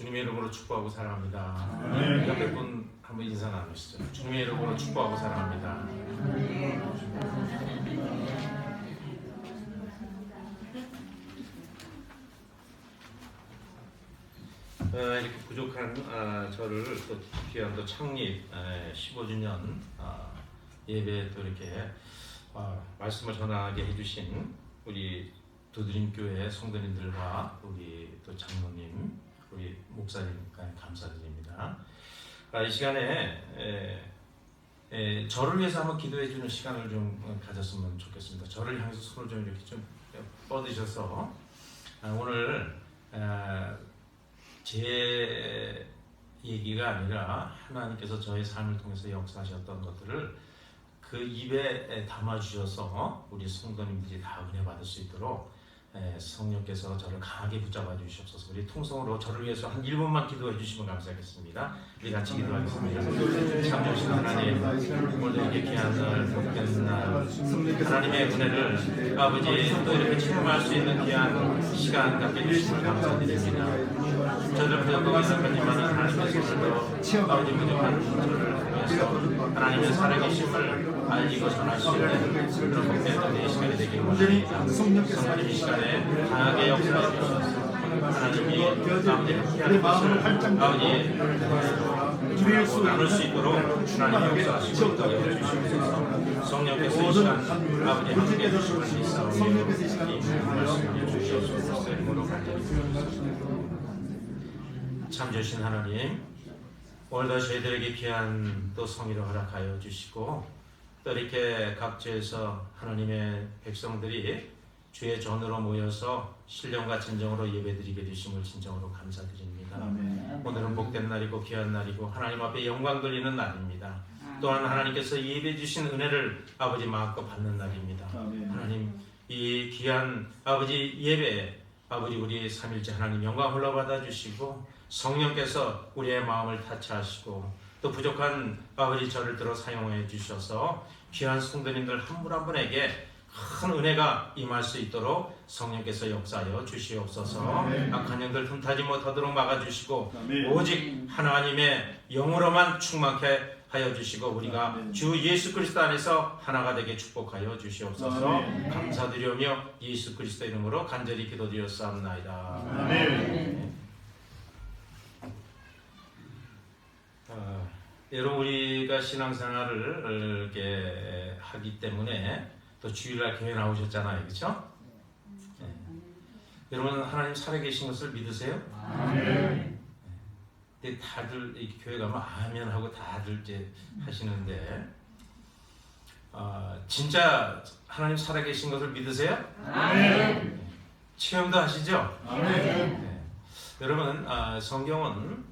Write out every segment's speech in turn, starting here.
주님의 이름으로 축복하고 사랑합니다. 네. 옆에 분 한번 인사 나누시죠. 주님의 이름으로 축복하고 사랑합니다. 이렇게 부족한 저를 또 귀한 또 창립 15주년 예배에 또 이렇게 말씀을 전하게 해주신 우리 두드림교회 성도님들과 우리 또 장로님, 우리 목사님 감사드립니다. 이 시간에 저를 위해서 한번 기도해 주는 시간을 좀 가졌으면 좋겠습니다. 저를 향해서 손을 좀 이렇게 좀 뻗으셔서 오늘 제 얘기가 아니라 하나님께서 저의 삶을 통해서 역사하셨던 것들을 그 입에 담아주셔서 우리 성도님들이 다 은혜 받을 수 있도록 성령께서 저를 강하게 붙잡아 주시옵소서. 우리 통성으로 저를 위해서 한 1분만 기도해 주시면 감사하겠습니다. 우리 같이 기도하겠습니다. 참 좋으신 하나님, 오늘도 이렇게 귀한 날, 복된 날, 하나님의 은혜를 아버지 또 이렇게 체험할 수 있는 귀한 시간 갖게 해주심을 감사드립니다. 저를 부족하고 생각하지만 하나님께서 아버지 부족한 저를 통해서 하나님의 살아계심을 알리고 전할 수 있는 그런 복된 이 시간이 되기를 원합니다. 성령님 이 시간에 강하게 역사해 주셔서 하나님이 아버지 함께하는 것을 아버지 나눌 수 있도록 하나님 역사하시고 도와주시옵소서. 성령께서 이 시간 아버지 함께해 주심을 믿사오니 이 말씀을 주시옵소서. 이름으로 간절히 참 좋으신 하나님, 오늘도 저희들에게 귀한 또 성의를 허락하여 주시고 또 이렇게 각지에서 하나님의 백성들이 주의 전으로 모여서 신령과 진정으로 예배드리게 되심을 진정으로 감사드립니다. 오늘은 복된 날이고 귀한 날이고 하나님 앞에 영광 돌리는 날입니다. 또한 하나님께서 예배 주신 은혜를 아버지 마음껏 받는 날입니다. 하나님 이 귀한 아버지 예배 아버지 우리 삼일째 하나님 영광 흘러받아 주시고 성령께서 우리의 마음을 타치하시고 또 부족한 아버지 저를 들어 사용해 주셔서 귀한 성도님들 한 분 한 분에게 큰 은혜가 임할 수 있도록 성령께서 역사하여 주시옵소서. 악한 영들 틈타지 못하도록 막아주시고 오직 하나님의 영으로만 충만케 하여 주시고 우리가 주 예수 그리스도 안에서 하나가 되게 축복하여 주시옵소서. 감사드리오며 예수 그리스도 이름으로 간절히 기도드렸사옵나이다. 아멘. 여러분 우리가 신앙생활을 이렇게 하기 때문에 또 주일날 교회 나오셨잖아요, 그렇죠? 네. 여러분 하나님 살아계신 것을 믿으세요? 아멘. 근데 다들 이 교회 가면 아멘 하고 다들 이제 하시는데 진짜 하나님 살아계신 것을 믿으세요? 아멘. 체험도 하시죠? 아멘. 네. 여러분 성경은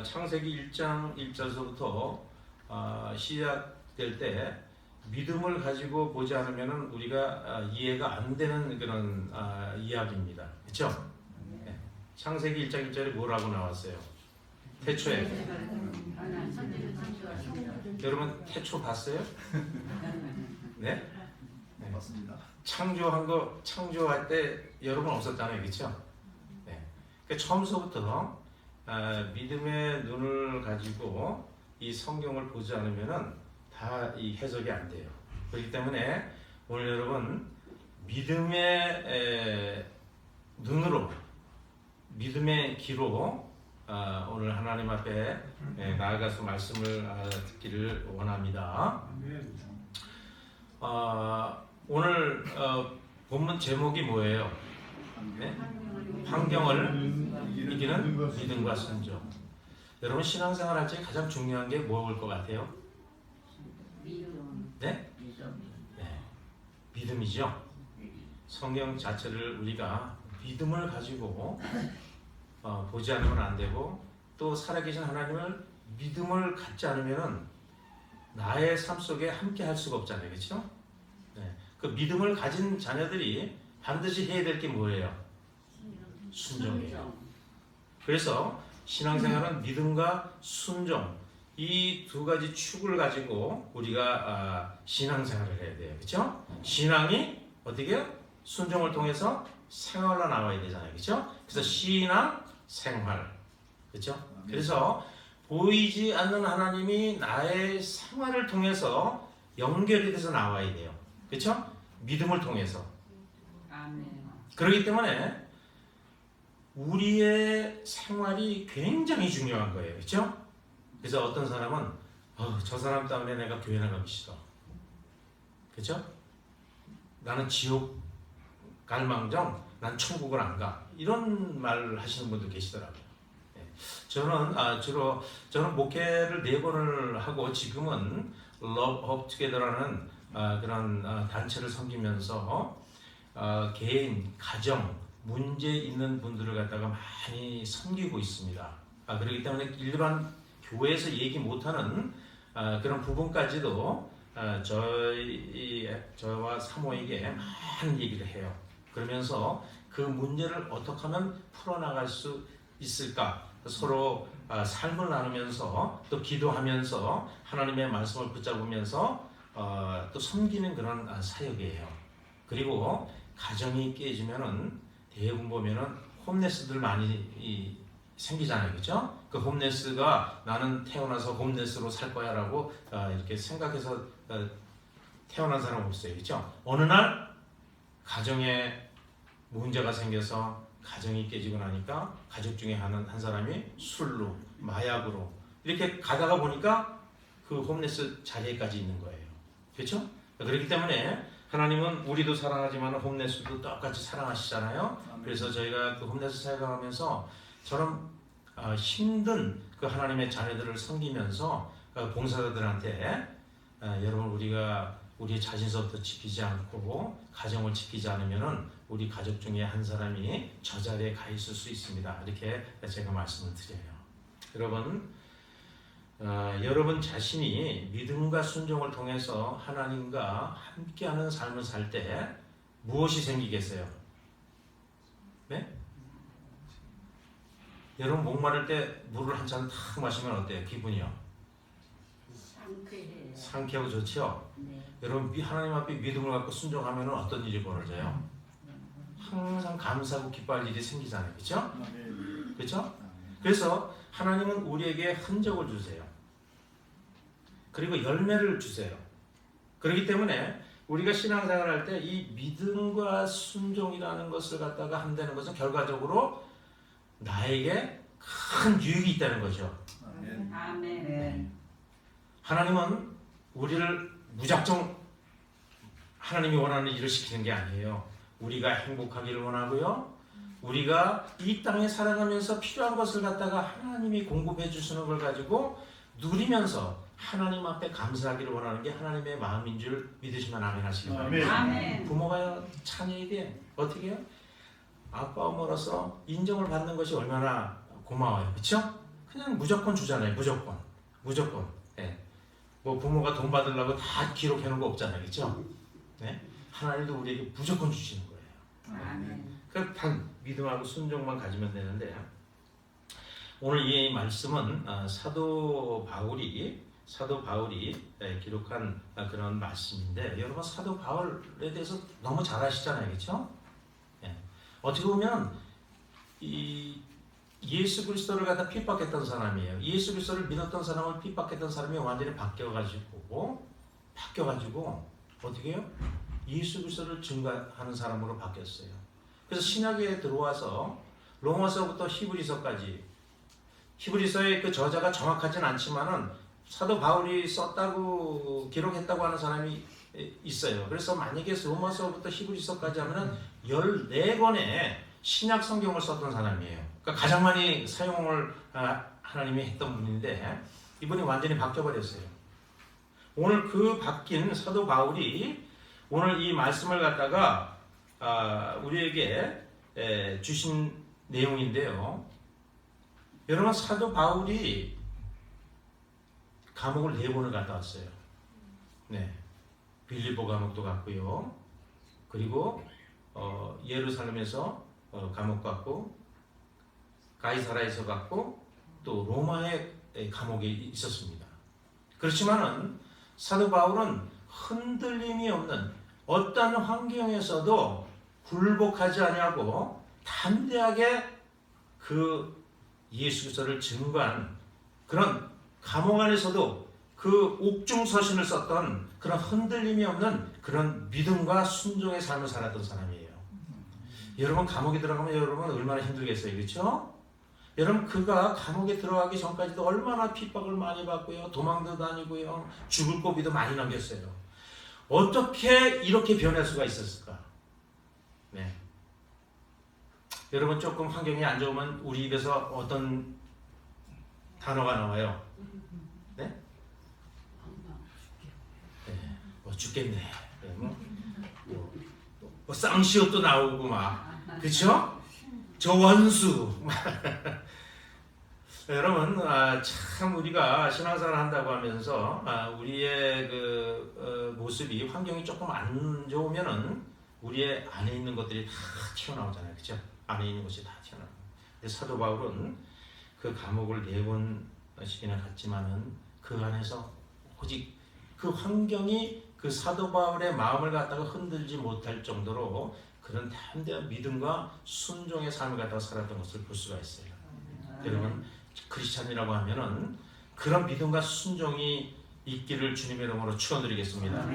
창세기 1장 1절서부터 시작될 때 믿음을 가지고 보지 않으면 우리가 이해가 안 되는 그런 이야기입니다. 그렇죠? 네. 창세기 1장 1절에 뭐라고 나왔어요? 태초에. 여러분 태초 봤어요? 네? 네. 맞습니다. 창조할 때 여러분 없었잖아요. 그렇죠? 네. 그러니까 처음서부터 믿음의 눈을 가지고 이 성경을 보지 않으면은 다 이 해석이 안 돼요. 그렇기 때문에 오늘 여러분 믿음의 눈으로 믿음의 귀로 오늘 하나님 앞에 나아가서 말씀을 듣기를 원합니다. 오늘 본문 제목이 뭐예요? 네? 환경을 이기는 믿음과 순종. 여러분 신앙생활 할 때 가장 중요한 게 뭐일 것 같아요? 네? 네, 믿음이죠. 성경 자체를 우리가 믿음을 가지고 보지 않으면 안 되고 또 살아계신 하나님을 믿음을 갖지 않으면 나의 삶 속에 함께 할 수가 없잖아요. 그렇죠? 네, 그 믿음을 가진 자녀들이 반드시 해야 될 게 뭐예요? 순종이에요. 그래서 신앙생활은 믿음과 순종 이 두 가지 축을 가지고 우리가 신앙생활을 해야 돼요. 그렇죠? 신앙이 어떻게 해요? 순종을 통해서 생활로 나와야 되잖아요. 그렇죠? 그래서 신앙 생활 그렇죠? 그래서 보이지 않는 하나님이 나의 생활을 통해서 연결이 돼서 나와야 돼요. 그렇죠? 믿음을 통해서. 아멘. 그렇기 때문에 우리의 생활이 굉장히 중요한 거예요. 그렇죠? 그래서 어떤 사람은 저 사람 때문에 내가 교회 나가기 싫어. 그렇죠? 나는 지옥 갈망정 난 천국을 안 가. 이런 말 하시는 분도 계시더라고요. 저는 목회를 4번을 하고 지금은 Love Hope Together라는 그런 단체를 섬기면서 개인, 가정, 문제 있는 분들을 갖다가 많이 섬기고 있습니다. 그렇기 때문에 일반 교회에서 얘기 못하는 그런 부분까지도 저와 사모에게 많은 얘기를 해요. 그러면서 그 문제를 어떻게 하면 풀어나갈 수 있을까? 서로 삶을 나누면서 또 기도하면서 하나님의 말씀을 붙잡으면서 또 섬기는 그런 사역이에요. 그리고 가정이 깨지면은 대부분 보면은 홈레스들 많이 생기잖아요, 그렇죠? 그 홈레스가 나는 태어나서 홈레스로 살 거야라고 이렇게 생각해서 태어난 사람 없어요, 그렇죠? 어느 날 가정에 문제가 생겨서 가정이 깨지고 나니까 가족 중에 한 사람이 술로, 마약으로 이렇게 가다가 보니까 그 홈레스 자리에까지 있는 거예요. 그렇죠? 그렇기 때문에 하나님은 우리도 사랑하지만 홈레스도 똑같이 사랑하시잖아요. 그래서 저희가 그 홈레스 사역하면서 저는 힘든 그 하나님의 자녀들을 섬기면서 봉사자들한테 여러분 우리가 우리의 자신서부터 지키지 않고 가정을 지키지 않으면은 우리 가족 중에 한 사람이 저 자리에 가 있을 수 있습니다. 이렇게 제가 말씀을 드려요. 여러분, 여러분 자신이 믿음과 순종을 통해서 하나님과 함께하는 삶을 살 때 무엇이 생기겠어요? 네? 여러분 목마를 때 물을 한 잔 탁 마시면 어때요? 기분이요? 상쾌해요. 상쾌하고 좋죠? 네. 여러분 하나님 앞에 믿음을 갖고 순종하면 어떤 일이 벌어져요? 항상 감사하고 기뻐할 일이 생기잖아요. 그렇죠? 그렇죠? 그래서 하나님은 우리에게 흔적을 주세요. 그리고 열매를 주세요. 그렇기 때문에 우리가 신앙생활을 할 때 이 믿음과 순종이라는 것을 갖다가 한다는 것은 결과적으로 나에게 큰 유익이 있다는 거죠. 아멘. 하나님은 우리를 무작정 하나님이 원하는 일을 시키는 게 아니에요. 우리가 행복하기를 원하고요. 우리가 이 땅에 살아가면서 필요한 것을 갖다가 하나님이 공급해 주시는 걸 가지고 누리면서 하나님 앞에 감사하기를 원하는 게 하나님의 마음인 줄 믿으시면 아멘 하시기 바랍니다. 아멘. 부모가 자녀에게 어떻게 해요? 아빠 엄마로서 인정을 받는 것이 얼마나 고마워요. 그렇죠? 그냥 무조건 주잖아요. 무조건. 네. 뭐 부모가 돈 받으려고 다 기록해 놓은 거 없잖아요. 그렇죠? 네? 하나님도 우리에게 무조건 주시는 거예요. 아멘. 그 단 믿음하고 순종만 가지면 되는데 오늘 이 말씀은 사도 바울이 기록한 그런 말씀인데 여러분 사도 바울에 대해서 너무 잘 아시잖아요. 그렇죠? 네. 어떻게 보면 이 예수 그리스도를 갖다 핍박했던 사람이에요. 예수 그리스도를 믿었던 사람을 핍박했던 사람이 완전히 바뀌어가지고 어떻게 해요? 예수 그리스도를 증거하는 사람으로 바뀌었어요. 그래서 신약에 들어와서 로마서부터 히브리서까지 히브리서의 그 저자가 정확하진 않지만은 사도 바울이 썼다고 기록했다고 하는 사람이 있어요. 그래서 만약에 로마서부터 히브리서까지 하면은 14권의 신약 성경을 썼던 사람이에요. 그러니까 가장 많이 사용을 하나님이 했던 분인데 이분이 완전히 바뀌어버렸어요. 오늘 그 바뀐 사도 바울이 오늘 이 말씀을 갖다가 우리에게 주신 내용인데요. 여러분 사도 바울이 감옥을 4번을 갔다 왔어요. 네, 빌립보 감옥도 갔고요. 그리고 예루살렘에서 감옥 갔고 가이사라에서 갔고 또 로마의 감옥에 있었습니다. 그렇지만은 사도 바울은 흔들림이 없는 어떤 환경에서도 굴복하지 아니하고 담대하게 그 예수 그리스도를 증거한 그런 감옥 안에서도 그 옥중서신을 썼던 그런 흔들림이 없는 그런 믿음과 순종의 삶을 살았던 사람이에요. 여러분 감옥에 들어가면 여러분 얼마나 힘들겠어요, 그렇죠? 여러분 그가 감옥에 들어가기 전까지도 얼마나 핍박을 많이 받고요, 도망도 다니고요, 죽을 고비도 많이 넘겼어요. 어떻게 이렇게 변할 수가 있었을까? 네. 여러분 조금 환경이 안 좋으면 우리 입에서 어떤 단어가 나와요? 네? 네. 뭐 죽겠네. 네, 뭐 쌍시옷도 나오고 막, 그렇죠? 저 원수. 여러분 참 우리가 신앙생활 한다고 하면서 우리의 그 모습이 환경이 조금 안 좋으면은 우리의 안에 있는 것들이 다 튀어나오잖아요, 그렇죠? 안에 있는 것이 다 튀어나와요. 근데 사도 바울은 그 감옥을 4번씩이나 갔지만은 그 안에서 오직 그 환경이 그 사도 바울의 마음을 갖다가 흔들지 못할 정도로 그런 담대한 믿음과 순종의 삶을 갖다가 살았던 것을 볼 수가 있어요. 여러분 크리스찬이라고 하면은 그런 믿음과 순종이 있기를 주님의 이름으로 축원드리겠습니다.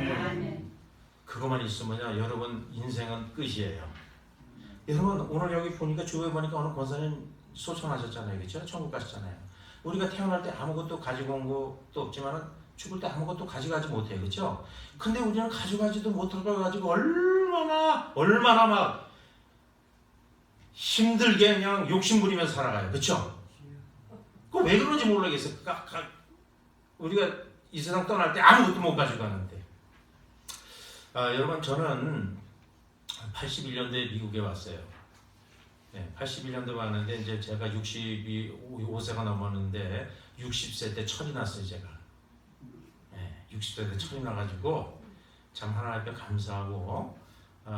그것만 있으면요 여러분 인생은 끝이에요. 여러분 오늘 여기 보니까 주변에 보니까 오늘 권사님 소천하셨잖아요, 그렇죠? 천국 가셨잖아요. 우리가 태어날 때 아무것도 가지고 온 것도 없지만은 죽을 때 아무것도 가져가지 못해요, 그렇죠? 근데 우리는 가져가지도 못할 걸 가지고 얼마나 막 힘들게 그냥 욕심부리면서 살아가요, 그렇죠? 그 왜 그런지 모르겠어요. 우리가 이 세상 떠날 때 아무것도 못 가져가는데. 여러분 저는 81년도에 미국에 왔어요. 네, 81년도에 왔는데 이제 제가 65세가 넘었는데 60세 때 철이 났어요, 제가. 네, 60세 때 철이 나가지고 참 하나님 앞에 감사하고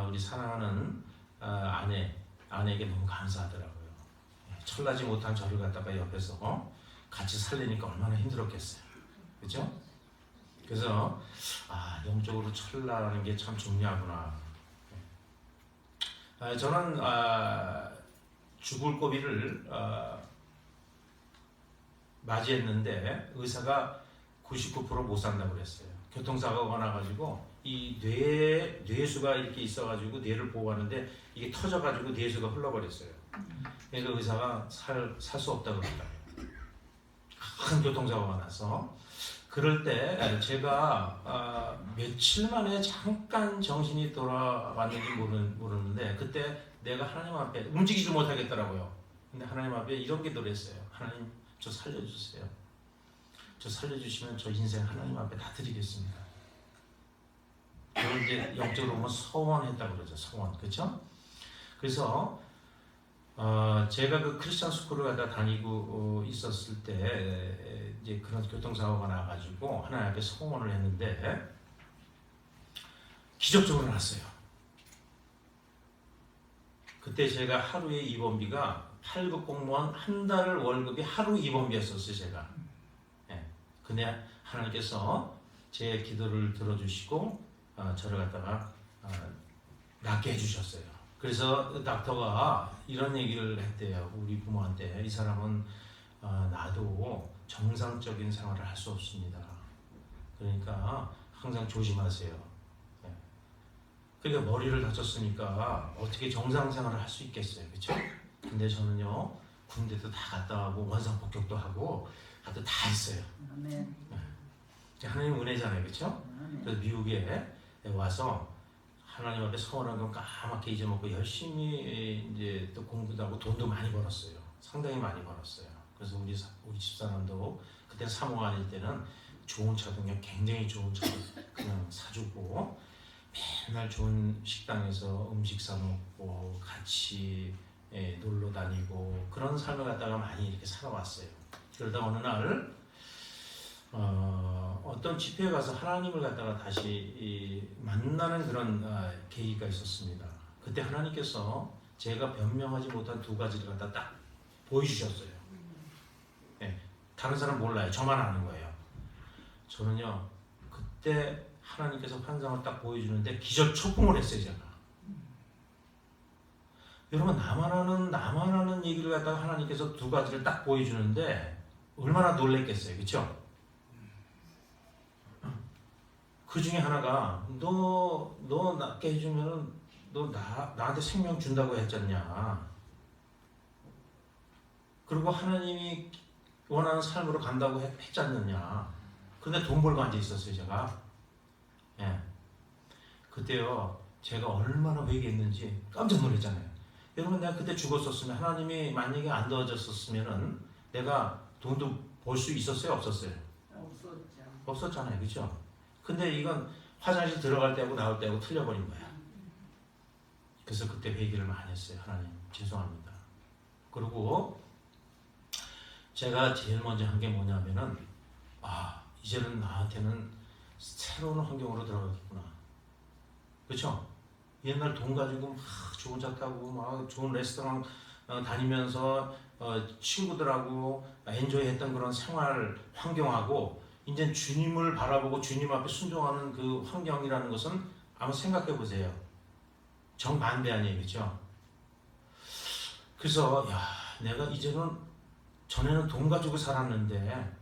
우리 사랑하는 아내에게 너무 감사하더라고요. 철나지 못한 저를 갖다가 옆에서 같이 살리니까 얼마나 힘들었겠어요, 그렇죠? 그래서 영적으로 철나는 게 참 중요하구나. 저는 죽을 고비를 맞이했는데 의사가 99% 못 산다고 그랬어요. 교통사고가 나가지고 이 뇌수가 이렇게 있어가지고 뇌를 보호하는데 이게 터져가지고 뇌수가 흘러버렸어요. 그러니까 의사가 살 수 없다고 그랬어요. 큰 교통사고가 나서. 그럴 때 제가 며칠 만에 잠깐 정신이 돌아왔는지 모르는데 그때 내가 하나님 앞에 움직이지 못하겠더라고요. 근데 하나님 앞에 이런 기도를 했어요. 하나님 저 살려주세요. 저 살려주시면 저 인생 하나님 앞에 다 드리겠습니다. 그걸 이제 영적으로 보면 서원했다고 그러죠. 서원, 그렇죠? 그래서 제가 그 크리스찬 스쿨을 갖다 다니고 있었을 때 이제 그런 교통사고가 나가지고 하나님 앞에 서원을 했는데 기적적으로 났어요. 그때 제가 하루에 입원비가 8급 공무원 한 달 월급이 하루 입원비였었어요, 제가. 네. 근데 하나님께서 제 기도를 들어주시고 저를 갖다가 낫게 해주셨어요. 그래서 닥터가 이런 얘기를 했대요. 우리 부모한테. 이 사람은 나도 정상적인 생활을 할 수 없습니다. 그러니까 항상 조심하세요. 네. 그러니까 머리를 다쳤으니까 어떻게 정상 생활을 할 수 있겠어요, 그렇죠? 근데 저는요 군대도 다 갔다 하고 원상 복격도 하고 하여튼 다 했어요. 네. 하나님 은혜잖아요, 그렇죠? 그래서 미국에 와서 하나님 앞에 서원한 건 까맣게 잊어먹고 열심히 이제 또 공부도 하고 돈도 많이 벌었어요. 상당히 많이 벌었어요. 그래서 우리 집사람도 그때 사모아닐 때는 좋은 차도 그냥 굉장히 좋은 차도 그냥 사주고 맨날 좋은 식당에서 음식 사 먹고 같이 놀러 다니고 그런 삶을 갖다가 많이 이렇게 살아왔어요. 그러다 어느 날 어떤 집회에 가서 하나님을 갖다가 다시 만나는 그런 계기가 있었습니다. 그때 하나님께서 제가 변명하지 못한 두 가지를 갖다 딱 보여주셨어요. 네, 다른 사람 몰라요. 저만 아는 거예요. 저는요 그때 하나님께서 환상을 딱 보여주는데 기절초풍을 했어요, 제가. 여러분 나만 하는 얘기를 갖다가 하나님께서 두 가지를 딱 보여주는데 얼마나 놀랬겠어요, 그렇죠? 그 중에 하나가 너 낫게 해주면은 나한테 생명 준다고 했잖냐. 그리고 하나님이 원하는 삶으로 간다고 했지 않느냐. 근데 돈 벌고 앉아 있었어요, 제가. 예. 그때요, 제가 얼마나 회개했는지 깜짝 놀랐잖아요. 여러분, 내가 그때 죽었었으면, 하나님이 만약에 안 도와줬었으면은 내가 돈도 벌 수 있었어요, 없었어요? 없었죠. 없었잖아요, 그죠? 근데 이건 화장실 들어갈 때하고 나올 때하고 틀려버린 거야. 그래서 그때 회개를 많이 했어요. 하나님, 죄송합니다. 그리고 제가 제일 먼저 한 게 뭐냐면은, 이제는 나한테는 새로운 환경으로 들어가겠구나. 그렇죠? 옛날 돈 가지고 막 좋은 차 타고 막 좋은 레스토랑 다니면서 친구들하고 엔조이했던 그런 생활 환경하고 이제 주님을 바라보고 주님 앞에 순종하는 그 환경이라는 것은 한번 생각해 보세요. 정반대 아니에요, 그렇죠? 그래서 내가 이제는 전에는 돈 가지고 살았는데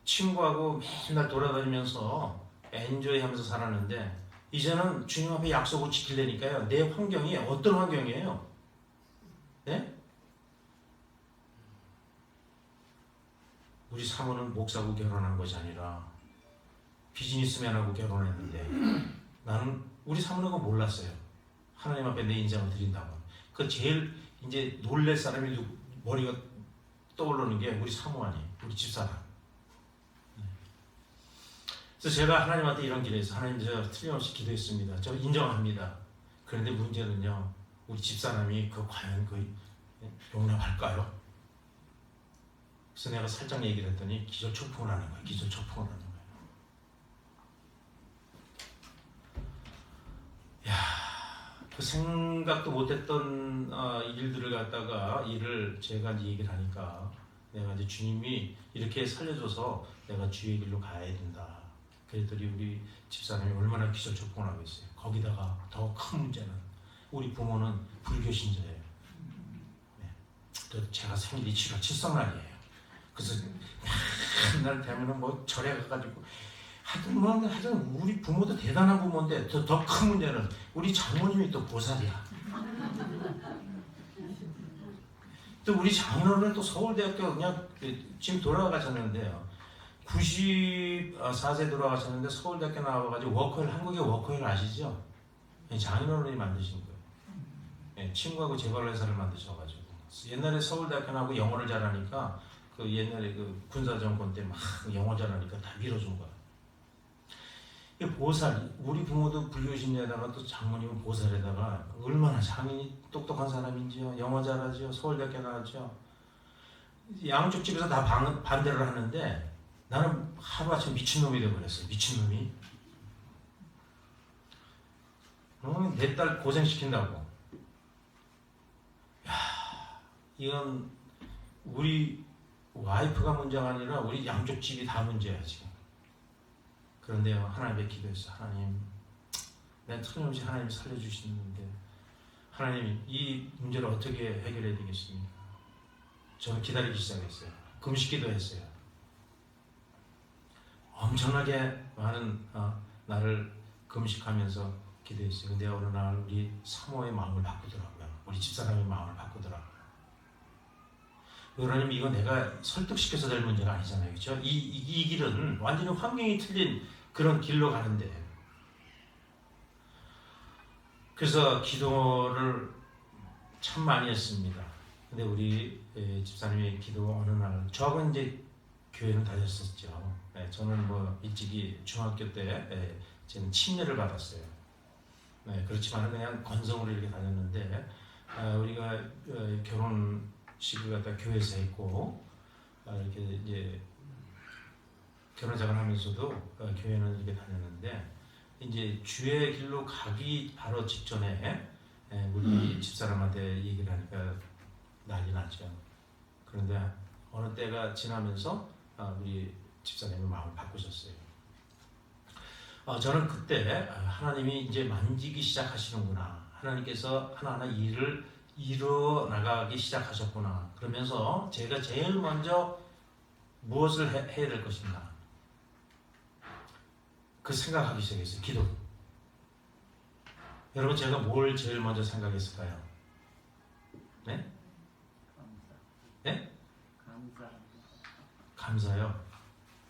친구하고 맨날 돌아다니면서 엔조이하면서 살았는데 이제는 주님 앞에 약속을 지키려니까요. 내 환경이 어떤 환경이에요? 네? 우리 사모는 목사하고 결혼한 것이 아니라 비즈니스맨하고 결혼했는데 나는 우리 사모는 그거 몰랐어요. 하나님 앞에 내 인생을 드린다고. 그 제일 이제 놀랄 사람이 머리가 떠오르는 게 우리 사모 아니에요. 우리 집사람. 그래서 제가 하나님한테 이런 기도해서 하나님 제가 틀림없이 기도했습니다. 저 인정합니다. 그런데 문제는요. 우리 집사람이 과연 용납할까요? 그래서 내가 살짝 얘기를 했더니 기절초풍을 하는 거예요. 기절초풍을 하는 거예요. 그 생각도 못했던 일들을 갖다가 제가 이제 얘기를 하니까 내가 이제 주님이 이렇게 살려줘서 내가 주의 길로 가야 된다. 그랬더니 우리 집사람이 얼마나 기절초풍을 하고 있어요. 거기다가 더 큰 문제는 우리 부모는 불교 신자예요. 네. 또 제가 생일이 7월 칠성날이에요. 그래서 맨날 되면은 뭐 절에 가가지고 하여튼 우리 부모도 대단한 부모인데 더 큰 문제는 우리 장모님이 또 보살이야. 또 우리 장인어른은 또 서울대학교 그냥 지금 돌아가셨는데요. 94세 돌아가셨는데 서울대학교 나와가지고 워커힐, 한국의 워커힐 아시죠? 장인어른이 만드신 거예요. 네, 친구하고 재벌회사를 만드셔가지고 옛날에 서울대학교 나오고 영어를 잘하니까 그 옛날에 그 군사정권 때 막 영어 잘하니까 다 밀어준 거야. 보살, 우리 부모도 불교신자에다가 또 장모님은 보살에다가 얼마나 장인이 똑똑한 사람인지요. 영어 잘하죠. 서울대학교 나왔죠. 양쪽 집에서 다 반대를 하는데 나는 하루아침에 미친놈이 되어버렸어요. 미친놈이. 내 딸 고생시킨다고. 이건 우리 와이프가 문제가 아니라 우리 양쪽 집이 다 문제야 지금. 그런데요, 하나님께 기도했어. 하나님, 내가 틀림없이 하나님이 살려주시는데 하나님 이 문제를 어떻게 해결해야 되겠습니까? 저는 기다리기 시작했어요. 금식기도 했어요. 엄청나게 많은 나를 금식하면서 기도했어요. 근데 어느 날 우리 사모의 마음을 바꾸더라고요. 우리 집사람의 마음을 바꾸더라고요. 하나님, 이거 내가 설득시켜서 될 문제가 아니잖아요. 그렇죠? 이 길은 완전히 환경이 틀린 그런 길로 가는데, 그래서 기도를 참 많이 했습니다. 근데 우리 집사님의 기도 어느 날, 저하고 이제 교회는 다녔었죠. 저는 뭐 일찍이 중학교 때 저는 침례를 받았어요. 그렇지만 그냥 건성으로 이렇게 다녔는데, 우리가 결혼식을 갖다 교회에서 했고, 이렇게 이제 결혼생활 하면서도 교회는 이렇게 다녔는데, 이제 주의 길로 가기 바로 직전에 우리 집사람한테 얘기를 하니까 난리 났죠. 그런데 어느 때가 지나면서 우리 집사님의 마음을 바꾸셨어요. 저는 그때 하나님이 이제 만지기 시작하시는구나. 하나님께서 하나하나 일을 이루어 나가기 시작하셨구나. 그러면서 제가 제일 먼저 무엇을 해야 될 것인가? 그 생각하기 시작했어요. 기도. 여러분 제가 뭘 제일 먼저 생각했을까요? 네? 네? 감사요.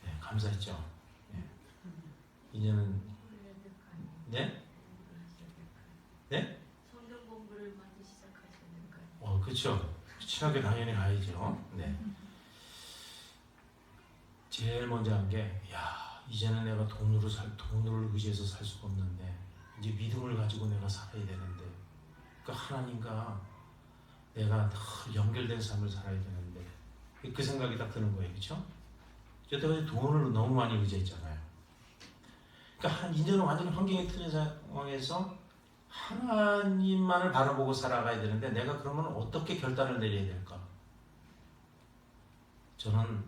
네, 감사했죠. 네. 이제는 네? 네? 성경 공부를 먼저 시작하시는 거예요. 그렇죠. 신학교 당연히 가야죠. 네. 제일 먼저 한 게, 야, 이제는 내가 돈으로 의지해서 살 수가 없는데, 이제 믿음을 가지고 내가 살아야 되는데, 그 하나님과 내가 더 연결된 삶을 살아야 되는데, 그 생각이 딱 드는 거예요, 그렇죠? 저때까지 돈을 너무 많이 의지했잖아요. 그러니까 이제는 완전히 환경이 틀린 상황에서 하나님만을 바라보고 살아가야 되는데, 내가 그러면 어떻게 결단을 내려야 될까? 저는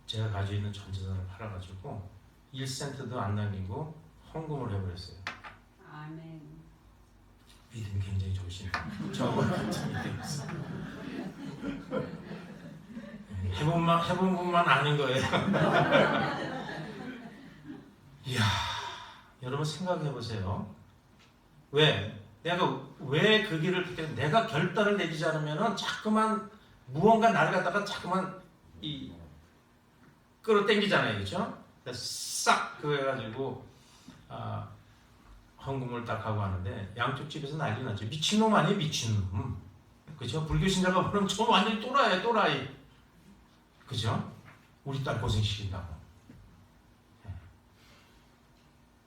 제가 가지고 있는 전 재산을 팔아가지고 1센트도 안 남기고 헌금을 해버렸어요. 아멘. 믿음이 굉장히 좋으시네요. 저하고 같은 믿음이 있어요. 해본 분만 아는 거예요. 이야, 여러분 생각해 보세요. 내가 왜 그 길을 택했는지, 내가 결단을 내리지 않으면은 자꾸만 무언가 나를 갖다가 자꾸만 끌어당기잖아요, 그렇죠? 싹 그거 해가지고 헌금을 딱 하고 하는데 양쪽 집에서 난리 났죠. 미친놈 아니에요, 미친놈. 그죠? 불교 신자가 보면 저 완전히 또라이. 그죠? 우리 딸 고생시킨다고.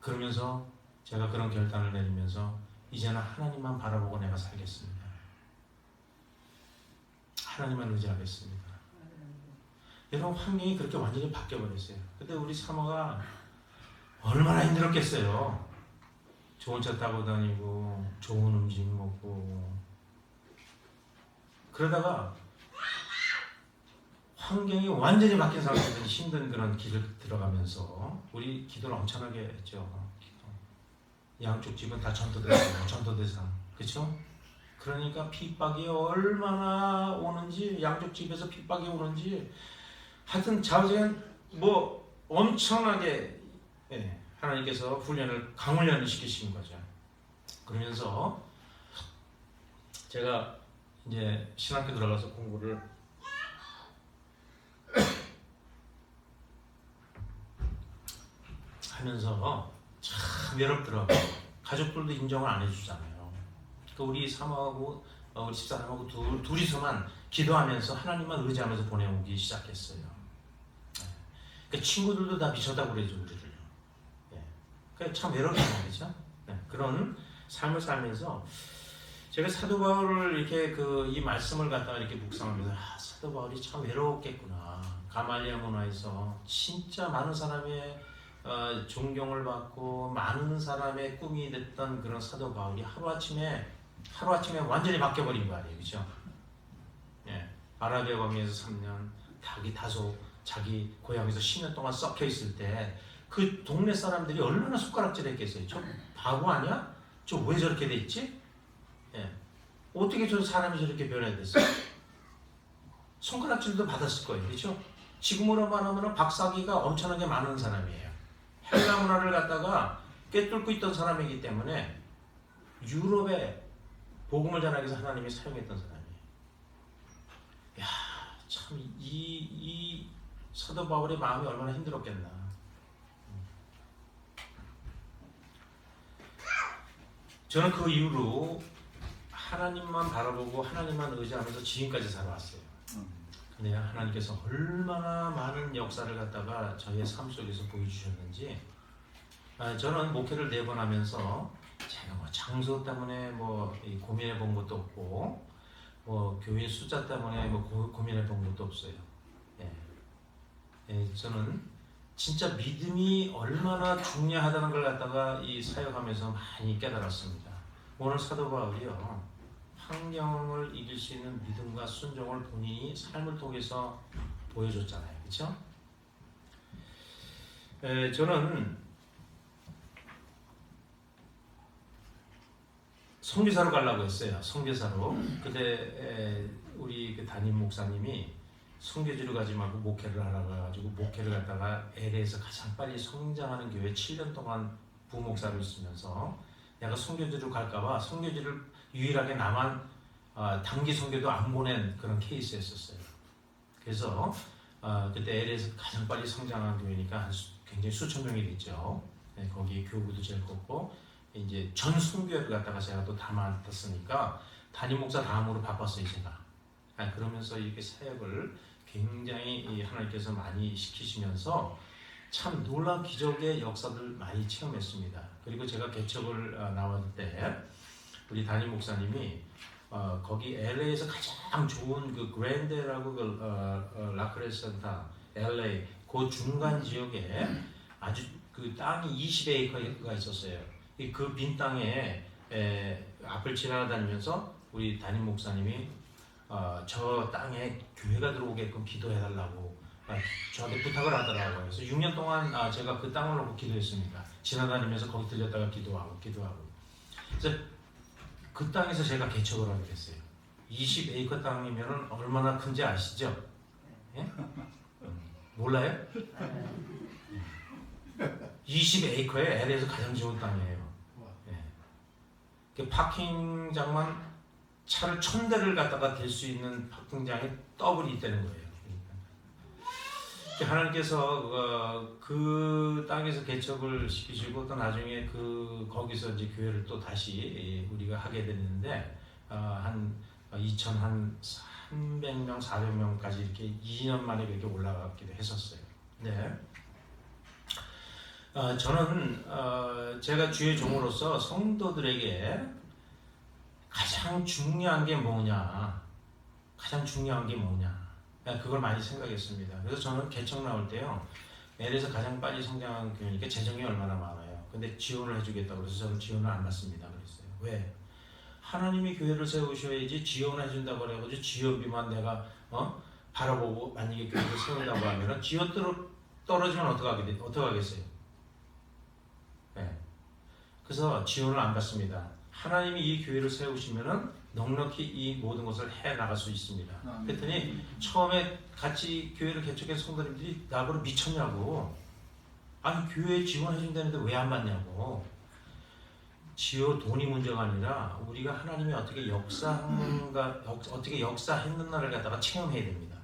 그러면서 제가 그런 결단을 내리면서 이제는 하나님만 바라보고 내가 살겠습니다. 하나님만 의지하겠습니다. 여러분 환경이 그렇게 완전히 바뀌어버렸어요. 근데 우리 사모가 얼마나 힘들었겠어요. 좋은 차 타고 다니고 좋은 음식 먹고 그러다가 환경이 완전히 바뀐 상태에서 힘든 그런 길을 들어가면서 우리 기도를 엄청나게 했죠. 양쪽 집은 다 전도대상, 그렇죠? 그러니까 핍박이 얼마나 오는지, 양쪽 집에서 핍박이 오는지, 하여튼 자우지간 뭐 엄청나게 하나님께서 강훈련을 시키신 거죠. 그러면서 제가 이제 신학교 들어가서 공부를 하면서 참 외롭더라고요. 가족들도 인정을 안 해주잖아요. 그러니까 우리 사모하고 우리 집사람하고 둘이서만 기도하면서 하나님만 의지하면서 보내오기 시작했어요. 그러니까 친구들도 다 미쳤다고 그러죠, 우리를요. 그러니까 참 외롭단 말이죠. 그런 삶을 살면서 제가 사도 바울을 이렇게 이 말씀을 갖다가 이렇게 묵상하면서 사도 바울이 참 외로웠겠구나. 가말리아 문화에서 진짜 많은 사람의 존경을 받고 많은 사람의 꿈이 됐던 그런 사도 바울이 하루아침에 완전히 바뀌어버린 거 아니에요, 그렇죠? 아라비아 광야에서 3년, 다소 자기 고향에서 10년 동안 썩혀 있을 때 그 동네 사람들이 얼마나 손가락질했겠어요. 저 바보 아니야? 저 왜 저렇게 됐지? 어떻게 저 사람이 저렇게 변해됐어요? 손가락질도 받았을 거예요, 그렇죠? 지금으로 말하면 박사기가 엄청나게 많은 사람이에요. 헬라 문화를 갖다가 꿰뚫고 있던 사람이기 때문에 유럽에 복음을 전하기 위해서 하나님이 사용했던 사람이에요. 야, 참 이 사도 바울의 마음이 얼마나 힘들었겠나. 저는 그 이후로 하나님만 바라보고 하나님만 의지하면서 지금까지 살아왔어요. 근데 하나님께서 얼마나 많은 역사를 갖다가 저희의 삶 속에서 보여주셨는지, 저는 목회를 4번 하면서 제가 뭐 장소 때문에 고민해 본 것도 없고, 교인 숫자 때문에 고민해 본 것도 없어요. 저는 진짜 믿음이 얼마나 중요하다는 걸 갖다가 사역하면서 많이 깨달았습니다. 오늘 사도 바울이요, 환경을 이길 수 있는 믿음과 순종을 본인이 삶을 통해서 보여줬잖아요, 그렇죠? 저는 선교사로 가려고 했어요. 선교사로. 근데 우리 그 담임 목사님이 선교지로 가지 말고 목회를 하라고 해가지고 목회를 갔다가 LA에서 가장 빨리 성장하는 교회 7년 동안 부목사로 있으면서 내가 선교지로 갈까봐 선교지를 유일하게 나만 단기 선교도 안 보낸 그런 케이스였었어요. 그래서 그때 LA에서 가장 빨리 성장한 교회니까 굉장히 수천 명이 됐죠. 네, 거기 교구도 제일 컸고 이제 전 선교회를 갖다가 제가 또 다 맡았으니까 담임 목사 다음으로 바빴어요 제가. 그러면서 이렇게 사역을 굉장히 하나님께서 많이 시키시면서 참 놀라운 기적의 역사들 많이 체험했습니다. 그리고 제가 개척을 나왔을 때 우리 담임 목사님이 거기 LA에서 가장 좋은 그 그랜데라고 그 라크레센타 LA 그 중간 지역에 아주 그 땅이 20에이커가 있었어요. 그 빈 땅에 앞을 지나다니면서 우리 담임 목사님이 저 땅에 교회가 들어오게끔 기도해달라고 저한테 부탁을 하더라고요. 그래서 6년 동안 제가 그 땅을 놓고 기도했습니다. 지나다니면서 거기 들렸다가 기도하고. 그래서 그 땅에서 제가 개척을 하게 됐어요. 20에이커 땅이면 얼마나 큰지 아시죠? 예? 몰라요? 20에이커에 LA에서 가장 좋은 땅이에요. 예. 파킹장만 차를 1000대를 갖다가 댈 수 있는 파킹장이 더블이 있다는 거예요. 하나님께서 그 땅에서 개척을 시키시고 또 나중에 거기서 이제 교회를 또 다시 우리가 하게 됐는데 한 2,300명, 400명까지 이렇게 2년 만에 그렇게 올라가기도 했었어요. 네. 저는 제가 주의 종으로서 성도들에게 가장 중요한 게 뭐냐, 그걸 많이 생각했습니다. 그래서 저는 개척 나올 때요, LA에서 가장 빨리 성장한 교회니까 재정이 얼마나 많아요. 근데 지원을 해주겠다고 그래서 저는 지원을 안 받습니다. 그랬어요. 왜? 하나님이 교회를 세우셔야지 지원을 해준다고 그래가지고 지원비만 내가 바라보고 만약에 교회를 세운다고 하면은 지원 떨어지면 어떡하겠어요? 네. 그래서 지원을 안 받습니다. 하나님이 이 교회를 세우시면은 넉넉히 이 모든 것을 해 나갈 수 있습니다. 그랬더니 처음에 같이 교회를 개척한 성도님들이 나보고 미쳤냐고. 아니 교회에 지원해 준다는데 왜 안 받냐고. 돈이 문제가 아니라 우리가 하나님이 어떻게 어떻게 역사했는가를 갖다가 체험해야 됩니다.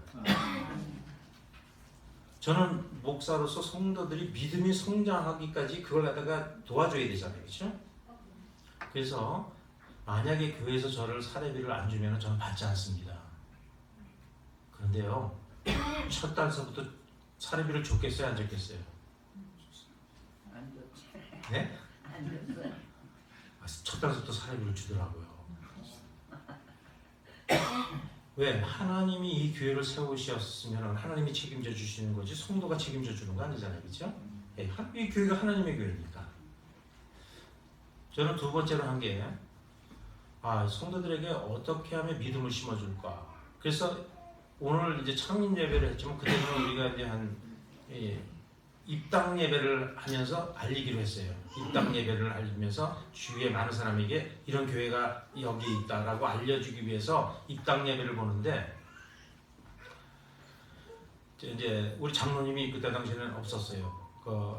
저는 목사로서 성도들이 믿음이 성장하기까지 그걸 갖다가 도와줘야 되잖아요. 그렇죠? 그래서 만약에 교회에서 저를 사례비를 안 주면 저는 받지 않습니다. 그런데요, 첫 달서부터 사례비를 줬겠어요, 안 줬겠어요? 안 좋지. 네? 안 줬어요. 첫 달서부터 사례비를 주더라고요. 왜? 하나님이 이 교회를 세우셨으면 하나님이 책임져 주시는 거지 성도가 책임져 주는 거 아니잖아요. 그렇죠? 이 교회가 하나님의 교회니까. 저는 두 번째로 한 게 성도들에게 어떻게 하면 믿음을 심어줄까. 그래서 오늘 이제 창립 예배를 했지만 그때는 우리가 이제 입당 예배를 하면서 알리기로 했어요. 입당 예배를 알리면서 주위에 많은 사람에게 이런 교회가 여기 있다라고 알려주기 위해서 입당 예배를 보는데 이제 우리 장로님이 그때 당시에는 없었어요.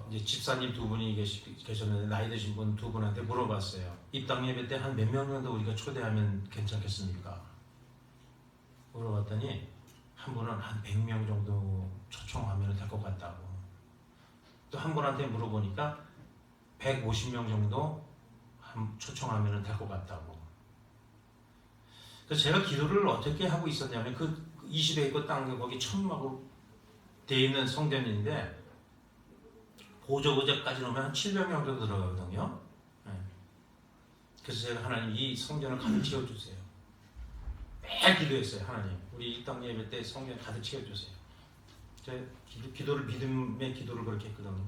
이제 집사님 두 분이 계셨는데 나이 드신 분 두 분한테 물어봤어요. 입당 예배 때 한 몇 명 정도 우리가 초대하면 괜찮겠습니까? 물어봤더니 한 분은 한 100명 정도 초청하면 될 것 같다고. 또 한 분한테 물어보니까 150명 정도 초청하면 될 것 같다고. 그래서 제가 기도를 어떻게 하고 있었냐면 그 20에이커 땅 거기 천막으로 돼 있는 성전인데 보조까지 놓으면 한 700명 정도 들어가거든요. 네. 그래서 제가 하나님 이 성전을 가득 채워주세요. 매일 기도했어요. 하나님 우리 이 땅 예배 때 성전 가득 채워주세요. 제가 기도를 믿음의 기도를 그렇게 했거든요.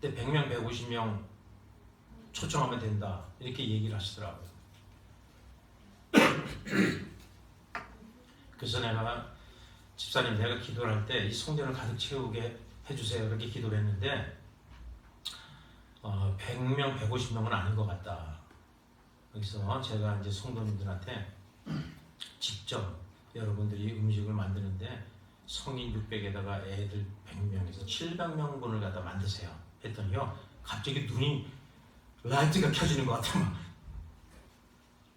그때 100명 150명 초청하면 된다 이렇게 얘기를 하시더라고요. 그래서 내가 집사님 내가 기도를 할 때 이 성전을 가득 채우게 해주세요 이렇게 기도를 했는데 100명 150명은 아닌 것 같다. 여기서 제가 이제 성도님들한테 직접 여러분들이 음식을 만드는데 성인 600에다가 애들 100명에서 700명분을 갖다 만드세요 했더니요 갑자기 눈이 라이트가 켜지는 것 같아 막.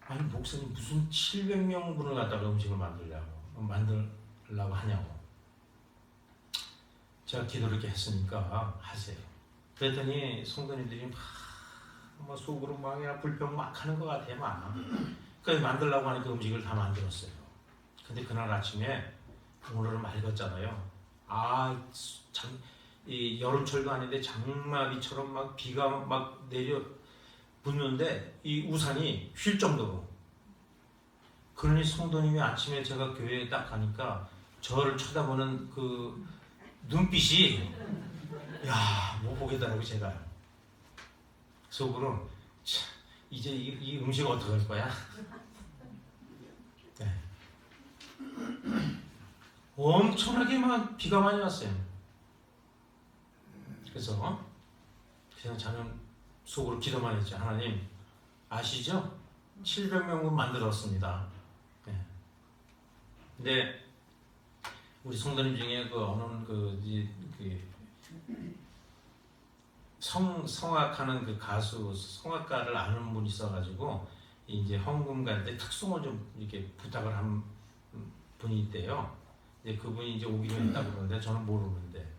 아니 목사님 무슨 700명분을 갖다가 음식을 만들려고 하냐고. 제가 기도를 이렇게 했으니까 하세요. 그랬더니 성도님들이 막 속으로 막 그냥 불평 막 하는 것 같아요 막. 그래서 만들려고 하니까 음식을 다 만들었어요. 근데 그날 아침에 오늘은 맑았잖아요. 이 여름철도 아닌데 장마비처럼 막 비가 막 내려 붙는데 이 우산이 휠 정도로. 그러니 성도님이 아침에 제가 교회에 딱 가니까 저를 쳐다보는 그 눈빛이 못 보겠다라고 제가 속으로 이제 이 음식 어떻게 할 거야? 네. 엄청나게 막 비가 많이 왔어요. 그래서 그냥 저는 속으로 기도만 했죠. 하나님 아시죠? 700명분 만들었습니다. 네. 근데 우리 성도님 중에 성악하는 그 가수 성악가를 아는 분이 있어가지고 이제 헌금 갈 때 특송을 좀 이렇게 부탁을 한 분이 있대요. 이제 그분이 이제 오기로 했다고 그러는데 저는 모르는데.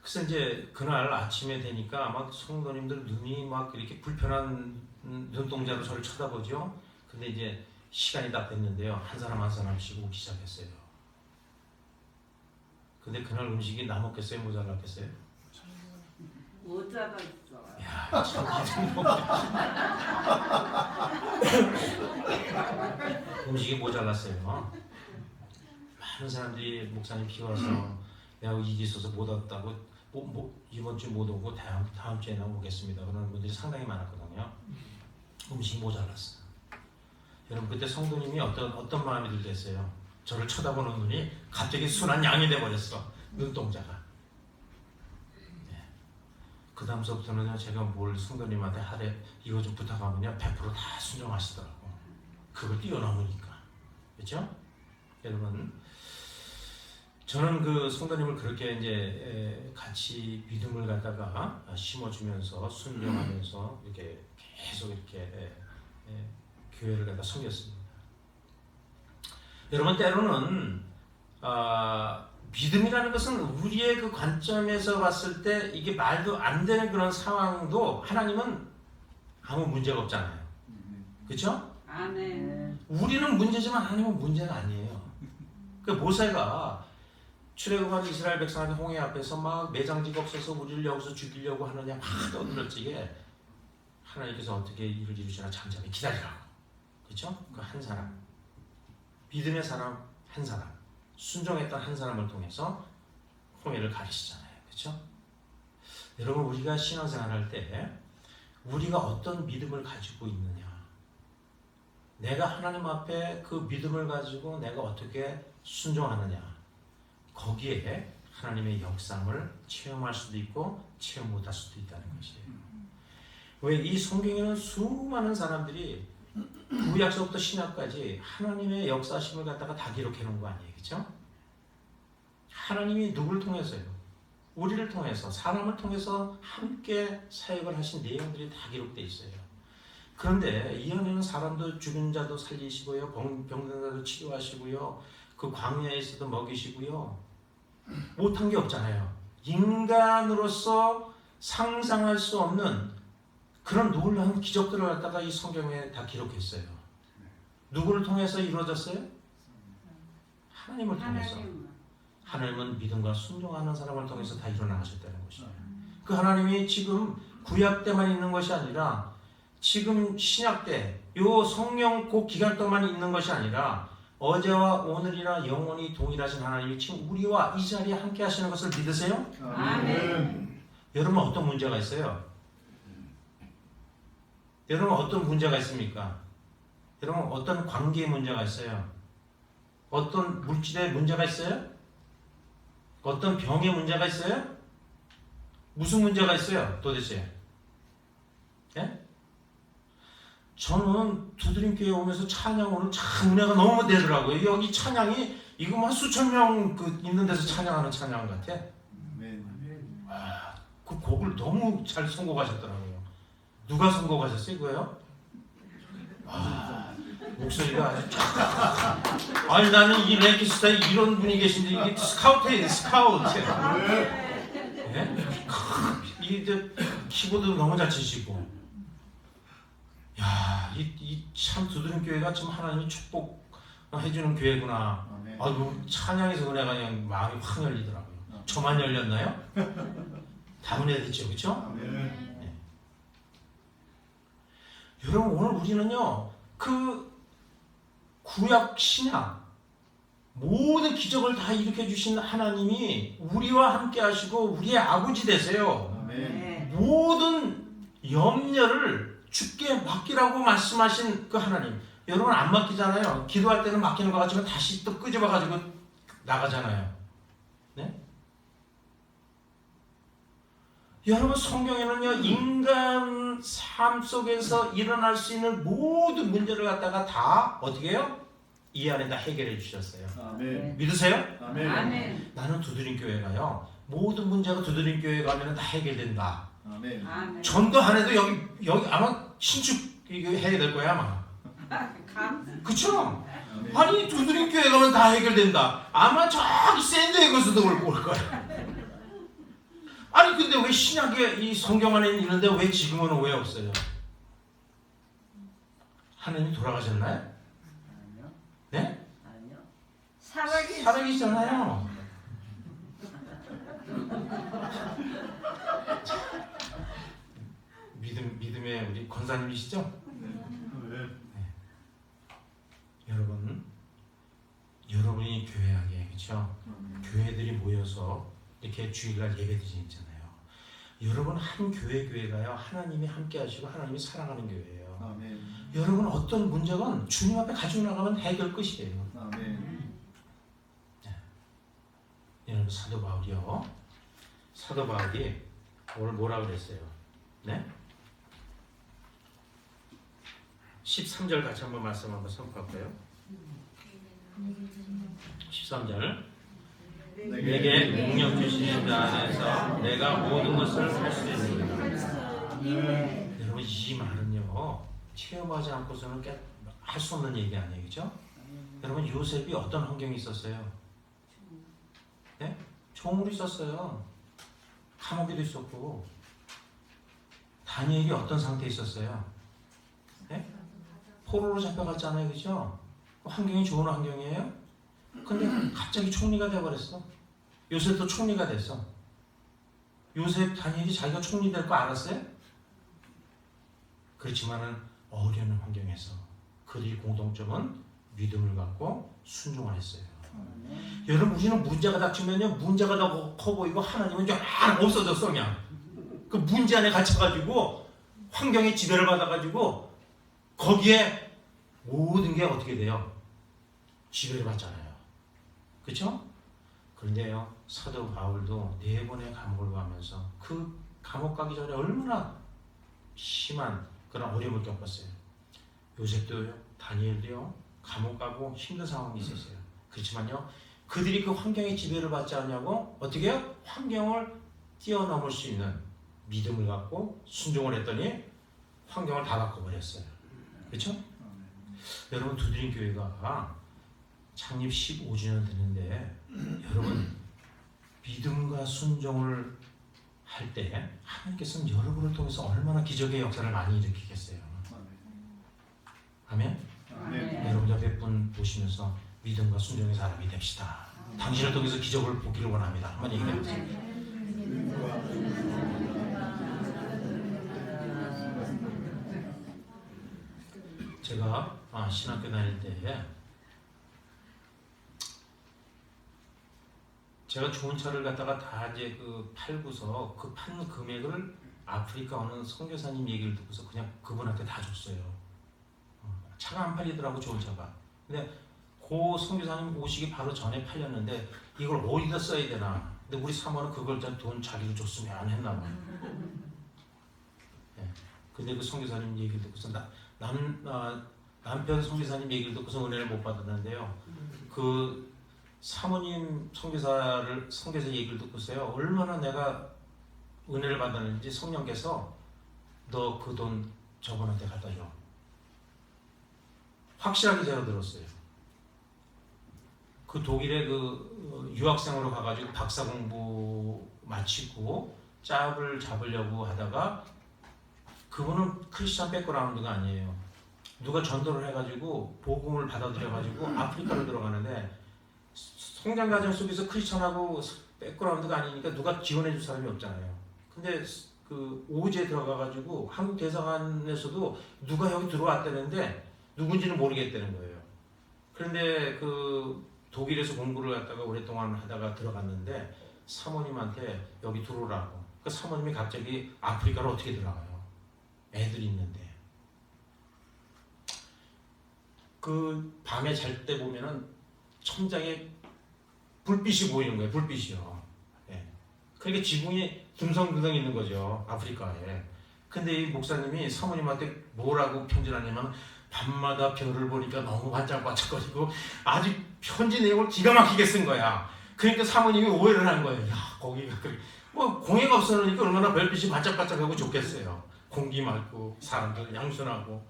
그래서 이제 그날 아침에 되니까 막 성도님들 눈이 막 이렇게 불편한 눈동자로 저를 쳐다보죠. 근데 이제 시간이 다 됐는데요. 한 사람 한 사람씩 오기 시작했어요. 근데 그날 음식이 나 먹겠어요? 모자랐겠어요? 모자가 있어. 야, 참 음식이 모자랐어요. 많은 사람들이 목사님 비 와서 내가 일이 있어서 못 왔다고 이번 주 못 오고 다음 주에 나 오겠습니다. 그런 분들이 상당히 많았거든요. 음식이 모자랐어요. 여러분 그때 성도님이 어떤 마음이 들겠어요? 저를 쳐다보는 눈이 갑자기 순한 양이 돼버렸어. 눈동자가. 네. 그 다음서부터는 제가 뭘 성도님한테 하래 이거 좀 부탁하면요 100%다 순종하시더라고. 그걸 뛰어넘으니까. 그렇죠? 여러분 저는 그 성도님을 그렇게 이제 같이 믿음을 갖다가 심어주면서 순종하면서 이렇게 계속 이렇게 교회를 갖다 섬겼습니다. 여러분 때로는 믿음이라는 것은 우리의 그 관점에서 봤을 때 이게 말도 안 되는 그런 상황도 하나님은 아무 문제가 없잖아요. 그렇죠? 아멘. 우리는 문제지만 하나님은 문제가 아니에요. 그 모세가 출애굽한 이스라엘 백성한테 홍해 앞에서 막 매장지가 없어서 우리를 여기서 죽이려고 하느냐 막 떠들었지에 하나님께서 어떻게 일을 이루시나 잠잠히 기다리라고. 그렇죠? 그 한 사람 믿음의 사람 한 사람 순종했던 한 사람을 통해서 홍해를 가르치잖아요. 그렇죠? 여러분 우리가 신앙생활할 때 우리가 어떤 믿음을 가지고 있느냐 내가 하나님 앞에 그 믿음을 가지고 내가 어떻게 순종하느냐 거기에 하나님의 역사를 체험할 수도 있고 체험 못할 수도 있다는 것이에요. 왜 이 성경에는 수많은 사람들이 구약서부터 신약까지 하나님의 역사심을 갖다가 다 기록해 놓은 거 아니에요. 그렇죠? 하나님이 누구를 통해서요? 우리를 통해서 사람을 통해서 함께 사역을 하신 내용들이 다 기록되어 있어요. 그런데 이 안에는 사람도 죽은 자도 살리시고요. 병든 자도 치료하시고요. 그 광야에서도 먹이시고요. 못한 게 없잖아요. 인간으로서 상상할 수 없는 그런 놀라운 기적들을 갖다가 이 성경에 다 기록했어요. 누구를 통해서 이루어졌어요? 하나님을 통해서. 하나님은 믿음과 순종하는 사람을 통해서 다 일어나셨다는 것이에요. 그 하나님이 지금 구약 때만 있는 것이 아니라 지금 신약 때 요 성령 그 기간 동안 있는 것이 아니라 어제와 오늘이나 영원히 동일하신 하나님이 지금 우리와 이 자리에 함께 하시는 것을 믿으세요? 아멘. 여러분 어떤 문제가 있어요? 여러분 어떤 문제가 있습니까? 여러분 어떤 관계에 문제가 있어요? 어떤 물질에 문제가 있어요? 어떤 병에 문제가 있어요? 무슨 문제가 있어요? 도대체? 예? 저는 두드림교회 오면서 찬양 오늘 참 은혜가 너무 되더라고요. 여기 찬양이 이거 뭐 수천 명 그 있는 데서 찬양하는 찬양 같아. 그 곡을 너무 잘 선곡하셨더라고요. 누가 선곡하셨어요, 그거요? 목소리가 아주 아니 나는 이 랭키스타에 이런 분이 계신데 이게 스카우트예요, 스카우트. 예? 이제 키보드 너무 잘 치시고. 야, 이 참 두드림교회가 참 하나님이 축복해주는 교회구나. 아이고 찬양에서 은혜가 그냥 마음이 확 열리더라고요. 저만 열렸나요? 다 은혜됐죠, 그렇죠? 네. 여러분 오늘 우리는요 그 구약 신약 모든 기적을 다 일으켜 주신 하나님이 우리와 함께 하시고 우리의 아버지 되세요. 모든 염려를 주께 맡기라고 말씀하신 그 하나님. 여러분 안 맡기잖아요. 기도할 때는 맡기는 것 같지만 다시 또 끄집어 가지고 나가잖아요. 네? 여러분 성경에는요 인간 삶 속에서 일어날 수 있는 모든 문제를 갖다가 다 어떻게 해요? 이 안에 다 해결해 주셨어요. 아멘. 믿으세요? 아멘. 나는 두드림교회가요 모든 문제가 두드림교회 가면 다 해결된다. 아멘. 아멘. 전도 안 해도 여기 아마 신축 이거 해야 될 거야 아마. 그쵸? 아니 두드림교회 가면 다 해결된다. 아마 저기 샌드에거스도 올 거야. 아니 근데 왜 신약에 이 성경 안에 있는데 왜 지금은 왜 없어요? 하나님 돌아가셨나요? 아니요. 네? 아니요. 살아계시잖아요. 믿음의 우리 권사님이시죠? 여러분이 교회하게 그렇죠? 교회들이 모여서 이렇게 주일날 예배드리잖아요. 여러분 한 교회가요 하나님이 함께 하시고 하나님이 사랑하는 교회예요. 아멘. 여러분 어떤 문제건 주님 앞에 가지고 나가면 해결 끝이에요. 아멘. 여러분 사도 바울이요. 사도 바울이 오늘 뭐라 그랬어요? 네? 13절 같이 한번 말씀 한번 선포할까요? 13절 내게 능력 주신 자 안에서 내가 모든 것을 할 수 있습니다. 여러분 이 말은요 체험하지 않고서는 할 수 없는 얘기 아니에요, 그죠? 여러분 요셉이 어떤 환경이 있었어요? 네? 종으로 있었어요. 감옥에도 있었고. 다니엘이 어떤 상태에 있었어요? 네? 포로로 잡혀갔잖아요, 그죠? 환경이 좋은 환경이에요? 근데 갑자기 총리가 되어버렸어. 요셉도 총리가 됐어. 요셉 다니엘이 자기가 총리 될 거 알았어요? 그렇지만은 어려운 환경에서 그들이 공통점은 믿음을 갖고 순종을 했어요. 여러분 우리는 문제가 닥치면요 문제가 더 커 보이고 하나님은 좀 없어졌어 그냥. 그 문제 안에 갇혀가지고 환경에 지배를 받아가지고 거기에 모든 게 어떻게 돼요? 지배를 받잖아요. 그렇죠? 그런데요 사도 바울도 4번의 감옥을 가면서 그 감옥 가기 전에 얼마나 심한 그런 어려움을 겪었어요. 요셉도요 다니엘도요 감옥 가고 힘든 상황이 있었어요. 그렇지만요 그들이 그 환경의 지배를 받지 않냐고 어떻게 해요? 환경을 뛰어넘을 수 있는 믿음을 갖고 순종을 했더니 환경을 다 바꿔버렸어요. 그렇죠? 여러분 두드림교회가 창립 15주년 되는데 여러분 믿음과 순종을 할 때 하나님께서는 여러분을 통해서 얼마나 기적의 역사를 많이 일으키겠어요. 아멘? 여러분 옆에 분 보시면서 믿음과 순종의 사람이 됩시다. 당신을 통해서 기적을 보기를 원합니다. 한번 얘기해 보세요. 제가 신학교 다닐 때 제가 좋은 차를 갖다가 다 이제 팔고서 그 판 금액을 아프리카 어느 선교사님 얘기를 듣고서 그냥 그분한테 다 줬어요. 차가 안 팔리더라고 좋은 차가. 근데 그 선교사님 오시기 바로 전에 팔렸는데 이걸 어디다 써야 되나. 근데 우리 사모는 그걸 돈 자기를 줬으면 안 했나 봐요. 네. 근데 그 선교사님 얘기를 듣고서 남편 선교사님 얘기를 듣고서 은혜를 못 받았는데요. 그 사모님 선교사 얘기를 듣고서요. 얼마나 내가 은혜를 받았는지 성령께서 너 그 돈 저분한테 갖다 줘. 확실하게 제가 들었어요. 그 독일에 그 유학생으로 가가지고 박사 공부 마치고 짝을 잡으려고 하다가 그분은 크리스찬 백그라운드가 아니에요. 누가 전도를 해가지고 복음을 받아들여가지고 아프리카로 들어가는데 성장 과정 속에서 크리스찬하고 백그라운드가 아니니까 누가 지원해줄 사람이 없잖아요. 근데 그 오지에 들어가가지고 한국 대사관에서도 누가 여기 들어왔다는데 누군지는 모르겠다는 거예요. 그런데 그 독일에서 공부를 갖다가 오랫동안 하다가 들어갔는데 사모님한테 여기 들어오라고. 그 사모님이 갑자기 아프리카로 어떻게 들어가요? 애들이 있는데. 그 밤에 잘 때 보면은 천장에 불빛이 보이는 거예요. 불빛이요. 예. 그러니까 지붕이 듬성듬성 있는 거죠. 아프리카에. 근데 이 목사님이 사모님한테 뭐라고 편지를 하냐면 밤마다 별을 보니까 너무 반짝반짝거리고 아주 편지 내용을 기가 막히게 쓴 거야. 그러니까 사모님이 오해를 한 거예요. 야, 거기가 뭐 공해가 없어놓으니까 얼마나 별빛이 반짝반짝하고 좋겠어요. 공기 맑고 사람들 양순하고.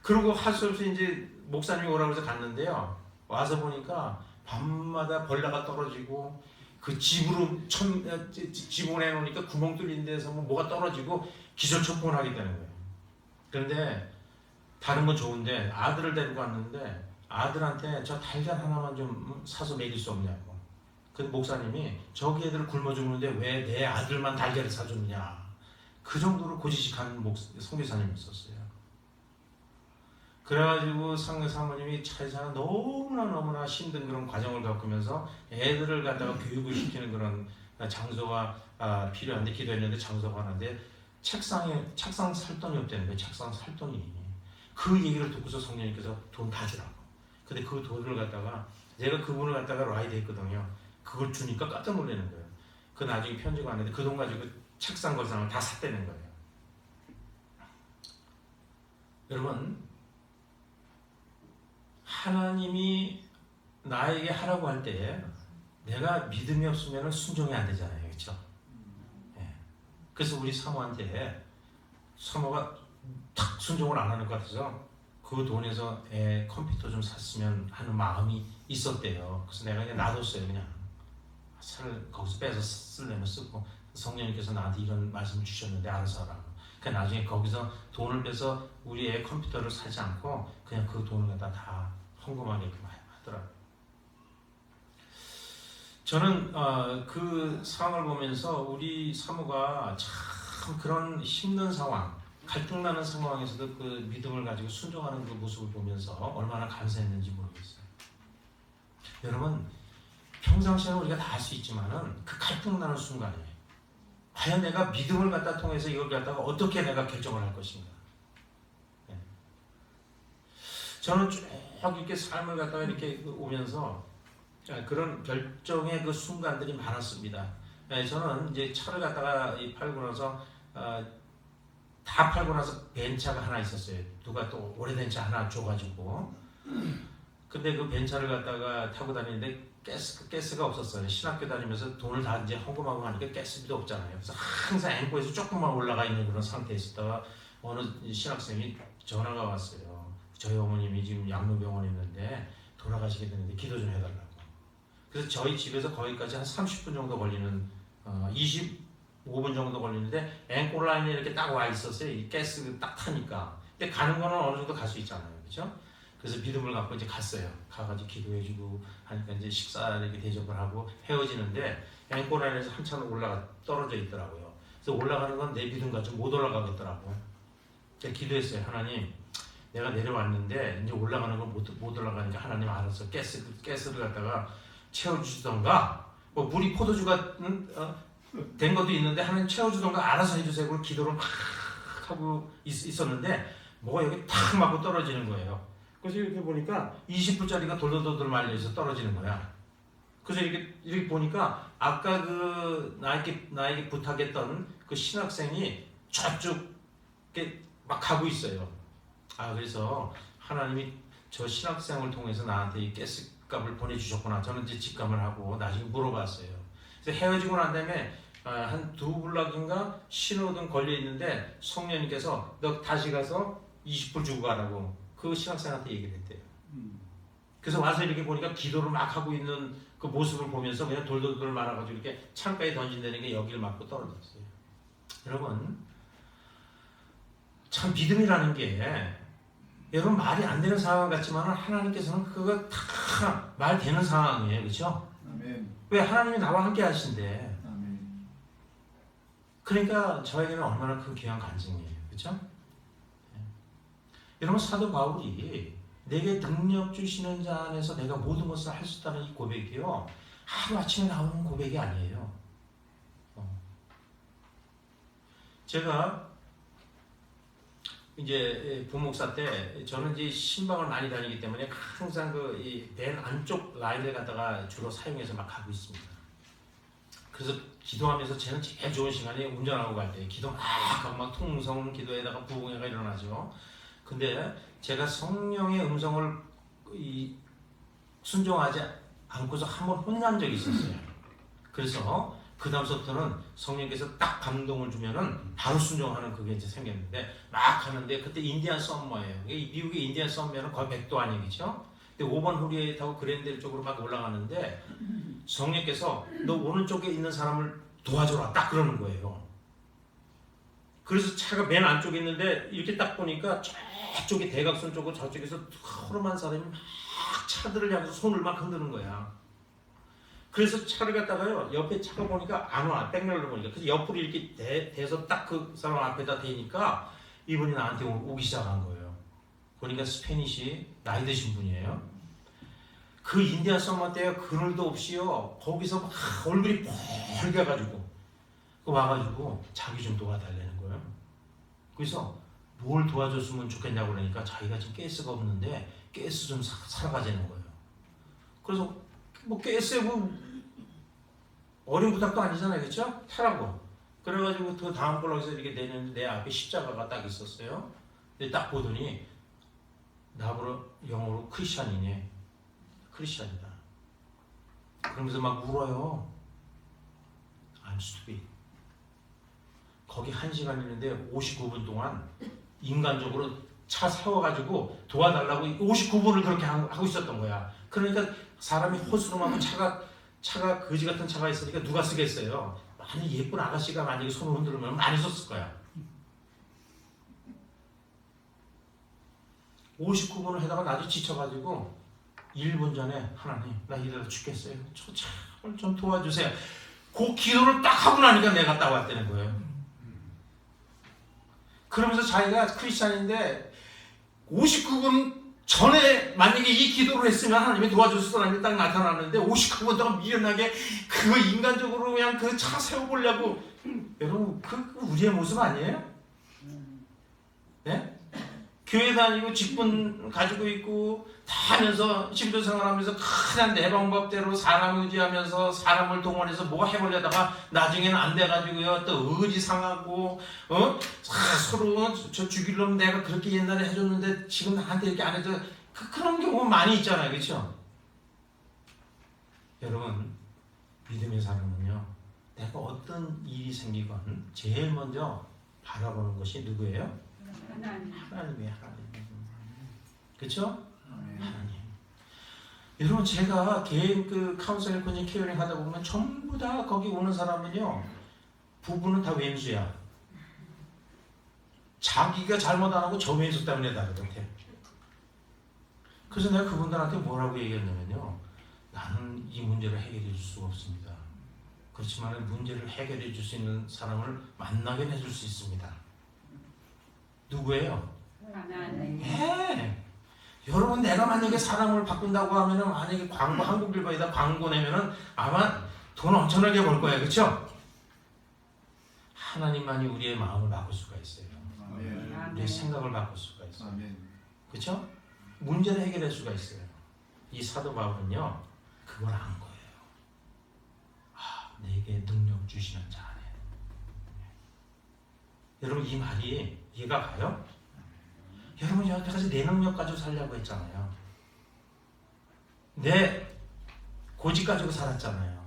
그리고 할 수 없이 이제 목사님이 오라고 해서 갔는데요. 와서 보니까 밤마다 벌레가 떨어지고 그 집으로 지붕을 해놓으니까 구멍 뚫린 데서 뭐가 떨어지고 기절초풍을 하게 되는 거예요. 그런데 다른 건 좋은데 아들을 데리고 왔는데 아들한테 저 달걀 하나만 좀 사서 먹일 수 없냐고. 근데 목사님이 저기 애들 굶어 죽는데 왜 내 아들만 달걀을 사주느냐. 그 정도로 고지식한 선교사님이 있었어요. 그래가지고 사모님이 차에서 너무나 힘든 그런 과정을 겪으면서 애들을 갖다가 교육을 시키는 그런 장소가 필요한데 기도했는데 장소가 하는데 책상 살 돈이 없다는 거예요. 책상 살 돈이. 그 얘기를 듣고서 성령님께서 돈 다 주라고. 근데 그 돈을 갖다가 제가 그분을 갖다가 라이드 했거든요. 그걸 주니까 깜짝 놀라는 거예요. 그 나중에 편지가 왔는데 그 돈 가지고 책상 거상을 다 샀다는 거예요. 여러분, 하나님이 나에게 하라고 할 때 내가 믿음이 없으면 순종이 안 되잖아요. 그렇죠? 예. 그래서 우리 사모한테 사모가 탁 순종을 안 하는 것 같아서 그 돈에서 컴퓨터 좀 샀으면 하는 마음이 있었대요. 그래서 내가 그냥 놔뒀어요. 그냥 차를 거기서 빼서 쓰려면 쓰고 성령님께서 나한테 이런 말씀을 주셨는데 알아서 하라고. 그러니까 나중에 거기서 돈을 빼서 우리 애 컴퓨터를 사지 않고 그냥 그 돈을 갖다 다 헌금하게끔 하더라고요. 저는 그 상황을 보면서 우리 사모가 참 그런 힘든 상황, 갈등나는 상황에서도 그 믿음을 가지고 순종하는 그 모습을 보면서 얼마나 감사했는지 모르겠어요. 여러분, 평상시에는 우리가 다 할 수 있지만은 그 갈등나는 순간에 과연 내가 믿음을 갖다 통해서 이걸 갖다가 어떻게 내가 결정을 할 것인가. 네. 저는 쭉 이렇게 삶을 갖다가 이렇게 오면서 그런 결정의 그 순간들이 많았습니다. 네, 저는 이제 차를 갖다가 팔고 나서 다 팔고 나서 벤차가 하나 있었어요. 누가 또 오래된 차 하나 줘가지고. 근데 그 벤차를 갖다가 타고 다니는데 가스가 없었어요. 신학교 다니면서 돈을 다 이제 헌금하고 하니까 가스비도 없잖아요. 그래서 항상 앵꼬에서 조금만 올라가 있는 그런 상태에 있었다가 어느 신학생이 전화가 왔어요. 저희 어머님이 지금 양로병원에 있는데 돌아가시게 되는데 기도 좀 해달라고. 그래서 저희 집에서 거기까지 한 30분 정도 걸리는 25분 정도 걸리는데 앵콜 라인에 이렇게 딱 와 있었어요. 이 가스 딱 타니까. 근데 가는 거는 어느 정도 갈 수 있잖아요. 그렇죠? 그래서 믿음을 갖고 이제 갔어요. 가가지고 기도해주고 하니까 이제 식사 이렇게 대접을 하고 헤어지는데 앵콜 라인에서 한참 떨어져 있더라고요. 그래서 올라가는 건 내 믿음 가지고 못 올라가겠더라고. 제가 기도했어요. 하나님, 내가 내려왔는데 이제 올라가는 건 못 올라가니까 하나님 알아서 가스를 갖다가 채워주시던가 뭐 물이 포도주가 된 것도 있는데 하나님 채워주던가 알아서 해주세요. 그리고 기도를 막 하고 있었는데 뭐가 여기 탁 맞고 떨어지는 거예요. 그래서 이렇게 보니까 20불짜리가 돌돌돌 말려서 떨어지는 거야. 그래서 이렇게 보니까 아까 그 나에게 부탁했던 그 신학생이 저쪽 막 가고 있어요. 그래서 하나님이 저 신학생을 통해서 나한테 이 가스값을 보내주셨구나. 저는 이제 직감을 하고 나중에 물어봤어요. 그래서 헤어지고 난 다음에 한 2블럭인가 신호등 걸려 있는데 성령님께서 너 다시 가서 20불 주고 가라고 그 신학생한테 얘기를 했대요. 그래서 와서 이렇게 보니까 기도를 막 하고 있는 그 모습을 보면서 그냥 돌돌돌 말아가지고 이렇게 창가에 던진다는 게 여기를 맞고 떨어졌어요. 여러분, 참 믿음이라는 게 여러분 말이 안 되는 상황 같지만 하나님께서는 그거 다 말 되는 상황이에요. 그렇죠? 아멘. 왜 하나님이 나와 함께 하신대. 아멘. 그러니까 저에게는 얼마나 큰 귀한 간증이에요. 그렇죠? 여러분, 사도 바울이 내게 능력 주시는 자 안에서 내가 모든 것을 할 수 있다는 이 고백이요, 하루아침에 나오는 고백이 아니에요. 제가 이제 부목사 때 저는 이제 신방을 많이 다니기 때문에 항상 그 맨 안쪽 라인을 갖다가 주로 사용해서 막 가고 있습니다. 그래서 기도하면서 저는 제일 좋은 시간이 운전하고 갈 때 기도 막 하고 막 통성 기도에다가 부흥회가 일어나죠. 근데 제가 성령의 음성을 순종하지 않고서 한번 혼난 적이 있었어요. 그래서 그 다음부터는 성령께서 딱 감동을 주면은 바로 순종하는 그게 이제 생겼는데 막 하는데 그때 인디안 썸머예요. 미국의 인디안 썸머는 거의 100도 아니겠죠? 근데 5번 후리에 타고 그랜델 쪽으로 막 올라가는데 성령께서 너 오른쪽에 있는 사람을 도와줘라 딱 그러는 거예요. 그래서 차가 맨 안쪽에 있는데 이렇게 딱 보니까 저쪽에 대각선 쪽으로 저쪽에서 허름한 사람이 막 차들을 향해서 손을 막 흔드는 거야. 그래서 차를 갖다가요, 옆에 차가 보니까 안 와. 백렬로 보니까. 그래서 옆으로 이렇게 대서 딱 그 사람 앞에다 대니까 이분이 나한테 오기 시작한 거예요. 보니까 스페니시 나이 드신 분이에요. 그 인디안 썸머 때요, 그늘도 없이요, 거기서 막 얼굴이 벌게가지고 와가지고 자기 좀 도와달라는 거예요. 그래서 뭘 도와줬으면 좋겠냐고 그러니까 자기가 지금 가스가 없는데 가스 좀 사러 가자는 거예요. 그래서 뭐 가스에 뭐 어린 부탁도 아니잖아요, 그렇죠? 타라고. 그래가지고 그 다음 블럭에서 이렇게 내렸는데 내 앞에 십자가가 딱 있었어요. 근데 딱 보더니 나보러 영어로 크리스찬이네. 크리스찬이다. 그러면서 막 울어요. I'm stupid. 거기 1시간 있는데 59분 동안 인간적으로 차 세워가지고 도와달라고 59분을 그렇게 하고 있었던 거야. 그러니까 사람이 허스름하고 차가 거지 같은 차가 있으니까 누가 쓰겠어요. 많이 예쁜 아가씨가 만약에 손을 흔들면 많이 썼을 거야. 59분을 하다가 나도 지쳐가지고 1분 전에 하나님 나 이러다 죽겠어요. 저 참 좀 도와주세요. 그 기도를 딱 하고 나니까 내가 딱 왔다는 거예요. 그러면서 자기가 크리스찬인데 59분 전에 만약에 이 기도를 했으면 하나님이 도와줬을 사람이 딱 나타났는데 59분 동안 미련하게 그거 인간적으로 그냥 그 차 세워보려고. 여러분 그 우리의 모습 아니에요? 네? 교회 다니고 직분 가지고 있고 다 하면서 신도 생활하면서 그냥 내 방법대로 사람 의지하면서 사람을 동원해서 뭐 해보려다가 나중에는 안 돼가지고요 또 의지 상하고 서로 저 죽일 놈 내가 그렇게 옛날에 해줬는데 지금 나한테 이렇게 안 해줘. 그런 경우 많이 있잖아요, 그렇죠? 여러분 믿음의 사람은요 내가 어떤 일이 생기건 제일 먼저 바라보는 것이 누구예요? 하나님이에요. 하나님. 그렇죠? 하나님. 여러분 제가 개인 그 카운셀링 코칭 케어링 하다 보면 전부 다 거기 오는 사람은요 부부는 다 왼수야. 자기가 잘못 안 하고 저 왼수 때문에 다르던데. 그래서 내가 그분들한테 뭐라고 얘기했냐면요, 나는 이 문제를 해결해 줄 수가 없습니다. 그렇지만 문제를 해결해 줄 수 있는 사람을 만나게 해줄 수 있습니다. 누구예요? 하나님. 예. 여러분 내가 만약에 사람을 바꾼다고 하면은 만약에 광고 한국일보에다 광고 내면은 아마 돈 엄청나게 벌 거예요, 그렇죠? 하나님만이 우리의 마음을 바꿀 수가 있어요. 우리의 생각을 바꿀 수가 있어요. 그렇죠? 문제를 해결할 수가 있어요. 이 사도 바울은요 그걸 안 거예요. 내게 능력 주시는 자 안에. 여러분 이 말이 이해가 가요? 여러분 여태까지 내 능력 가지고 살려고 했잖아요. 내 고집 가지고 살았잖아요.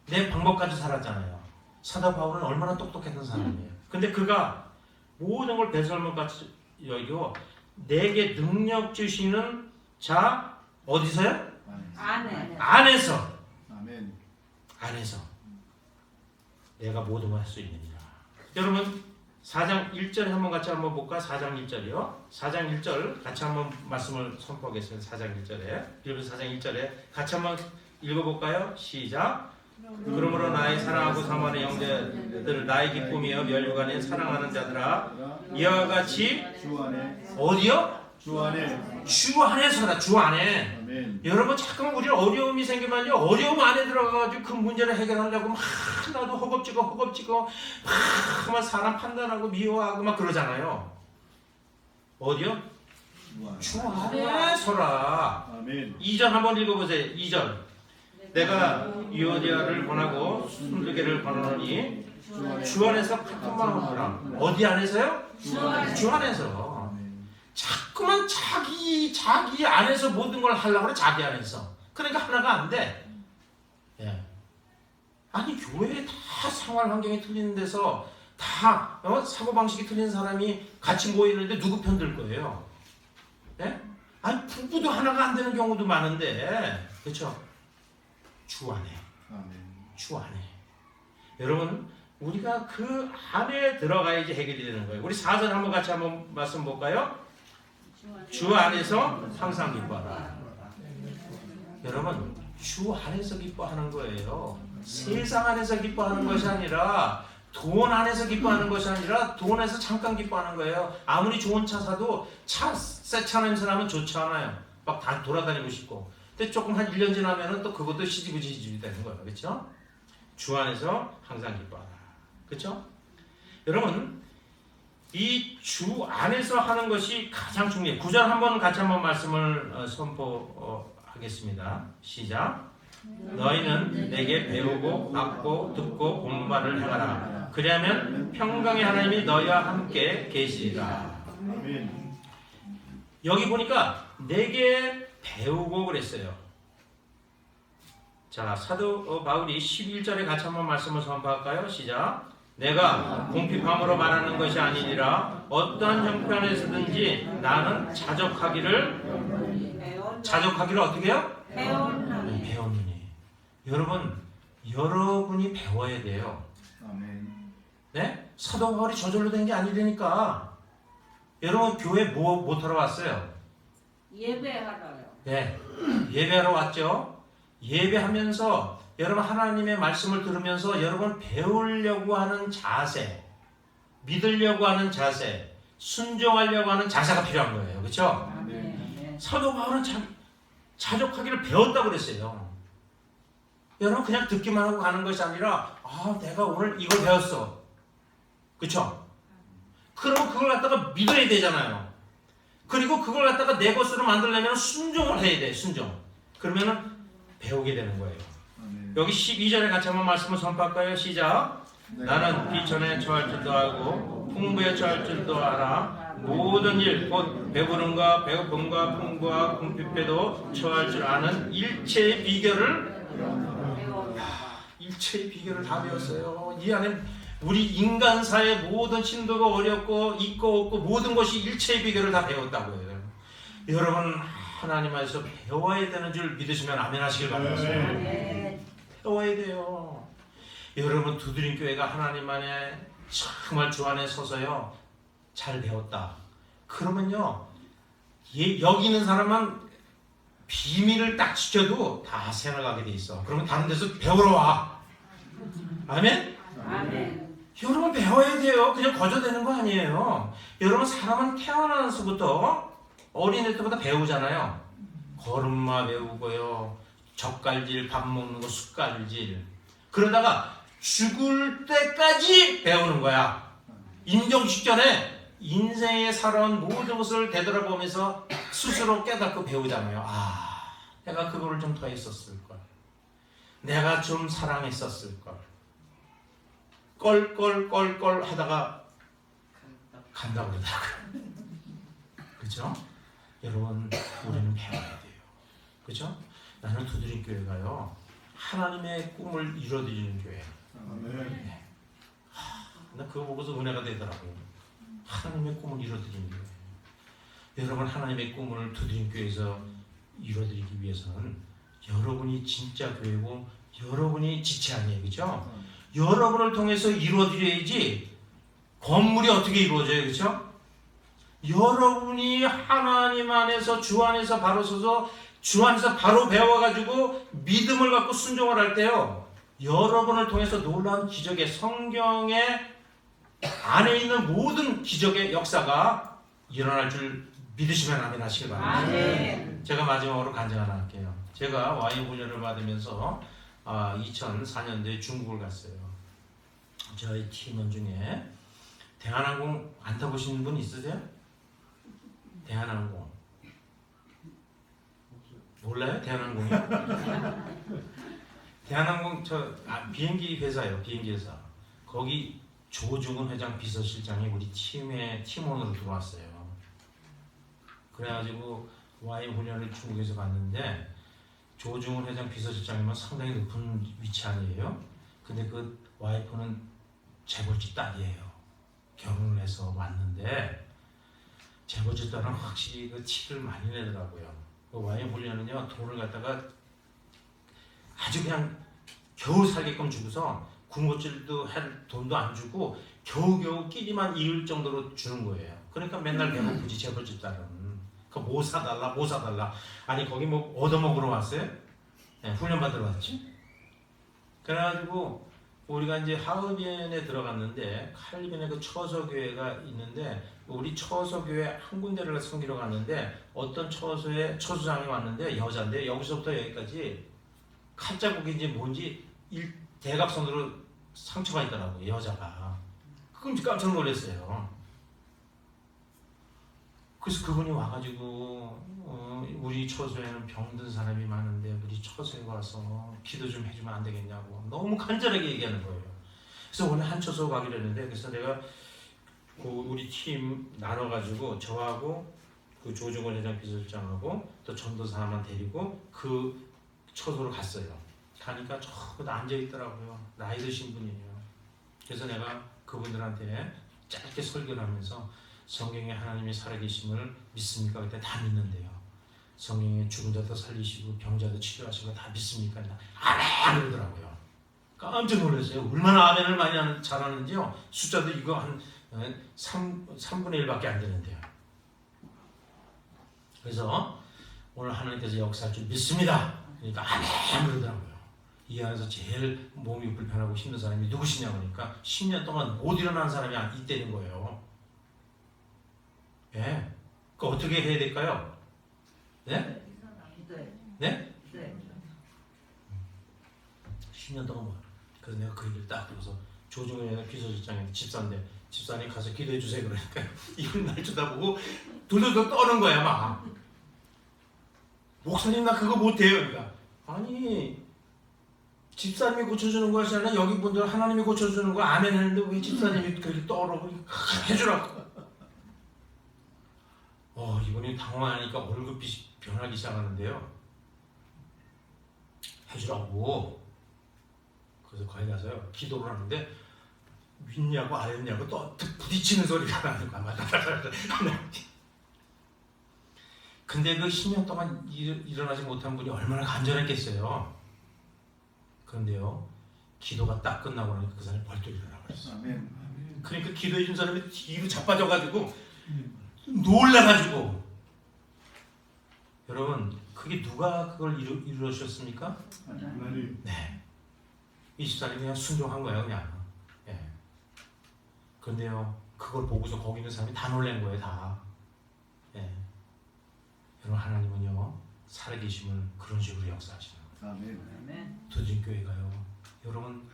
내 방법 가지고 살았잖아요. 사도 바울은 얼마나 똑똑했던 사람이에요. 근데 그가 모든 걸 배설물같이 여기고 내게 능력 주시는 자 어디서요? 안에. 안에서. 아멘. 안에서 내가 모든 걸 할 수 있느니라. 여러분 4장 1절 한번 같이 한번 볼까? 4장 1절이요. 4장 1절 같이 한번 말씀을 선포하겠습니다. 4장 1절에 빌립보서 4장 1절에 같이 한번 읽어볼까요? 시작. 그러므로 나의 사랑하고 사모하는 형제들 나의 기쁨이여 면류관에 사랑하는 자들아 이와 같이 주 안에. 어디요? 주 안에. 주 안에서다. 주 안에. 아멘. 여러분 잠깐 우리 어려움이 생기면요 어려움 안에 들어가가지고 그 문제를 해결하려고 막 나도 허겁지겁 막 사람 판단하고 미워하고 막 그러잖아요. 어디요? 주 안에서라. 아멘. 2절 한번 읽어보세요. 2절 내가 유오디아를 권하고 순두개를 권하노니 주 안에서 같은 마음으로. 어디 안에서요? 주 안에서. 아멘. 자꾸만 자기 안에서 모든 걸 하려고 그래. 자기 안에서. 그러니까 하나가 안 돼. 예. 아니 교회에 다 생활 환경이 틀리는 데서 다 사고방식이 틀린 사람이 같이 모이는데 누구 편 들 거예요? 예? 아니 부부도 하나가 안 되는 경우도 많은데 그렇죠? 주 안에. 아멘. 주 안에. 여러분 우리가 그 안에 들어가야지 해결이 되는 거예요. 우리 4절 한번 같이 한번 말씀 볼까요? 주 안에서 항상 기뻐하라. 여러분 주 안에서 기뻐하는 거예요. 세상 안에서 기뻐하는 것이 아니라 돈 안에서 기뻐하는 것이 아니라 돈에서 잠깐 기뻐하는 거예요. 아무리 좋은 차 사도 새 차 냄새 나면 좋지 않아요. 막 다 돌아다니고 싶고. 근데 조금 한 1년 지나면은 또 그것도 시지부지 되는 거예요. 그렇죠? 주 안에서 항상 기뻐하라. 그렇죠? 여러분 이 주 안에서 하는 것이 가장 중요해요. 9절 한번 같이 한번 말씀을 선포하겠습니다. 시작. 너희는 내게 배우고 받고 듣고 본 바를 행하라. 그리하면 평강의 하나님이 너희와 함께 계시리라. 아멘. 여기 보니까 내게 배우고 그랬어요. 자, 사도 바울이 11절에 같이 한번 말씀을 선포할까요? 시작. 내가 공핍함으로 말하는 것이 아니니라 어떠한 형편에서든지 나는 자족하기를 어떻게 해요? 배웠느니. 여러분이 배워야 돼요. 아멘. 네? 사도 바울이 저절로 된 게 아니라니까. 여러분 교회 뭐 하러 왔어요? 예배하러요. 네, 예배하러 왔죠. 예배하면서 여러분 하나님의 말씀을 들으면서 여러분 배우려고 하는 자세, 믿으려고 하는 자세, 순종하려고 하는 자세가 필요한 거예요. 그렇죠? 아멘. 사도 바울은 자족하기를 배웠다고 그랬어요. 여러분 그냥 듣기만 하고 가는 것이 아니라 내가 오늘 이걸 배웠어. 그렇죠? 그러면 그걸 갖다가 믿어야 되잖아요. 그리고 그걸 갖다가 내 것으로 만들려면 순종을 해야 돼. 순종. 그러면은 배우게 되는 거예요. 아멘. 여기 12절에 같이 한번 말씀을 선포할까요? 시작. 나는 비천에 처할 줄도 알고 풍부에 처할 줄도 알아. 모든 일, 곧 배부름과 배고픔과 풍부와 궁핍에도 처할 줄 아는 일체의 비결을 다 배웠어요. 이 안에 우리 인간사의 모든 신도가 어렵고 있고 없고 모든 것이 일체의 비결을 다 배웠다고 해요. 여러분 하나님 안에서 배워야 되는 줄 믿으시면 아멘 하시길 바랍니다. 배워야 돼요. 여러분 두드림 교회가 하나님 안에 정말 주 안에 서서요 잘 배웠다. 그러면요 여기 있는 사람은 비밀을 딱 지켜도 다 새나가게 돼 있어. 그러면 다른 데서 배우러 와. 아멘? 아멘. 여러분 배워야 돼요. 그냥 거저되는 거 아니에요. 여러분 사람은 태어나서부터 어린애 때부터 배우잖아요. 걸음마 배우고요. 젓갈질, 밥 먹는 거 숟갈질. 그러다가 죽을 때까지 배우는 거야. 임종식 전에 인생에 살아온 모든 것을 되돌아보면서 스스로 깨닫고 배우잖아요. 내가 그거를 좀 더 했었을걸. 내가 좀 사랑했었을걸. 껄껄껄껄 하다가 간다고 그러더라고요. 그죠? 여러분 우리는 배워야 돼요. 그죠? 나는 두드림 교회가요 하나님의 꿈을 이뤄드리는 교회. 아멘. 나 그거 보고서 은혜가 되더라고요. 하나님의 꿈을 이뤄드리는 교회. 여러분 하나님의 꿈을 두드림 교회에서 이뤄드리기 위해서는 여러분이 진짜 교회고 여러분이 지체 아니에요. 그죠? 여러분을 통해서 이루어드려야지 건물이 어떻게 이루어져요. 그렇죠? 여러분이 하나님 안에서 주 안에서 바로 서서 주 안에서 바로 배워가지고 믿음을 갖고 순종을 할 때요 여러분을 통해서 놀라운 기적의 성경에 안에 있는 모든 기적의 역사가 일어날 줄 믿으시면 아멘 하시길 바랍니다. 아멘. 제가 마지막으로 간증 하나 할게요. 제가 와인 훈련을 받으면서 2004년도에 중국을 갔어요. 저희 팀원 중에 대한항공 안 타보신 분 있으세요? 대한항공 몰라요? 대한항공이요? 대한항공 비행기 회사예요. 비행기 회사. 거기 조중훈 회장 비서실장이 우리 팀의 팀원으로 들어왔어요. 그래가지고 와인 훈련을 중국에서 갔는데 조중훈 회장 비서실장이면 상당히 높은 위치 아니에요? 근데 그 와이프는 재벌집 딸이에요. 결혼을 해서 왔는데 재벌집 딸은 확실히 그 티를 많이 내더라고요. 그 와인 훈련은요 돈을 갖다가 아주 그냥 겨우 살게끔 주고서 군것질도 할 돈도 안 주고 겨우겨우 끼리만 이을 정도로 주는 거예요. 그러니까 맨날 배고프지 재벌집 딸은. 뭐 사달라 뭐 사달라. 아니 거기 뭐 얻어먹으러 왔어요? 네, 훈련 받으러 왔지. 그래가지고 우리가 이제 하읍변에 들어갔는데 하읍변에 그 처소교회가 있는데 우리 처소교회 한 군데를 섬기러 갔는데 어떤 처소에 처소장이 왔는데 여자인데 여기서부터 여기까지 칼자국인지 뭔지 대각선으로 상처가 있더라고요. 여자가. 그건 깜짝 놀랐어요. 그래서 그분이 와가지고 우리 처소에는 병든 사람이 많은데 우리 처소에 와서 기도 좀 해주면 안 되겠냐고 너무 간절하게 얘기하는 거예요. 그래서 오늘 한 처소 가기로 했는데 그래서 내가 우리 팀 나눠가지고 저하고 그 조중원 회장 비서실장하고 또 전도사 하나만 데리고 그 처소로 갔어요. 가니까 전부 다 앉아있더라고요. 나이 드신 분이에요. 그래서 내가 그분들한테 짧게 설교를 하면서 성경에 하나님이 살아계심을 믿습니까? 그때 다 믿는데요. 성경에 죽은 자도 살리시고 병자도 치료하시고 다 믿습니까? 아멘! 그러더라고요. 깜짝 놀랐어요. 얼마나 아멘을 많이 잘하는지요. 숫자도 이거 한 3분의 1밖에 안 되는데요. 그래서 오늘 하나님께서 역사할 줄 믿습니다. 그러니까 아멘! 그러더라고요. 이 안에서 제일 몸이 불편하고 힘든 사람이 누구시냐 그러니까 10년 동안 못 일어난 사람이 있다는 거예요. 예. 그 어떻게 해야 될까요? 네? 네? 10년 동안 뭐. 그래서 내가 그 얘기를 딱 들어서 조중훈 비서실장이 집사님 가서 기도해 주세요 그러니까 이분 날 쳐다보고 돌돌돌 떠는 거야 막. 목사님 나 그거 못해요. 그러니까 아니 집사님이 고쳐주는 것이 아니라 여기 분들 하나님이 고쳐주는 거 아멘 했는데 왜 집사님이 그렇게 떠오르고 해주라고. 이분이 당황하니까 얼굴빛이 변하기 시작하는데요. 해주라고. 그래서 거기 가서요 기도를 하는데 윗냐고 아랫냐고 또 부딪히는 소리가 나는 거야. 근데 그 10년 동안 일어나지 못한 분이 얼마나 간절했겠어요. 그런데요 기도가 딱 끝나고 나니까 그 사람이 벌떡 일어나 버렸어요. 그러니까 기도해 준 사람이 뒤로 자빠져가지고 놀라가지고. 여러분 그게 누가 그걸 이루셨습니까? 네. 이 집사님이 그냥 순종한 거예요 그냥. 예. 그런데요 그걸 보고서 거기 있는 사람이 다 놀란 거예요 다. 예. 여러분 하나님은요 살아계심을 그런 식으로 역사하시는 거예요. 두드림 교회가요 여러분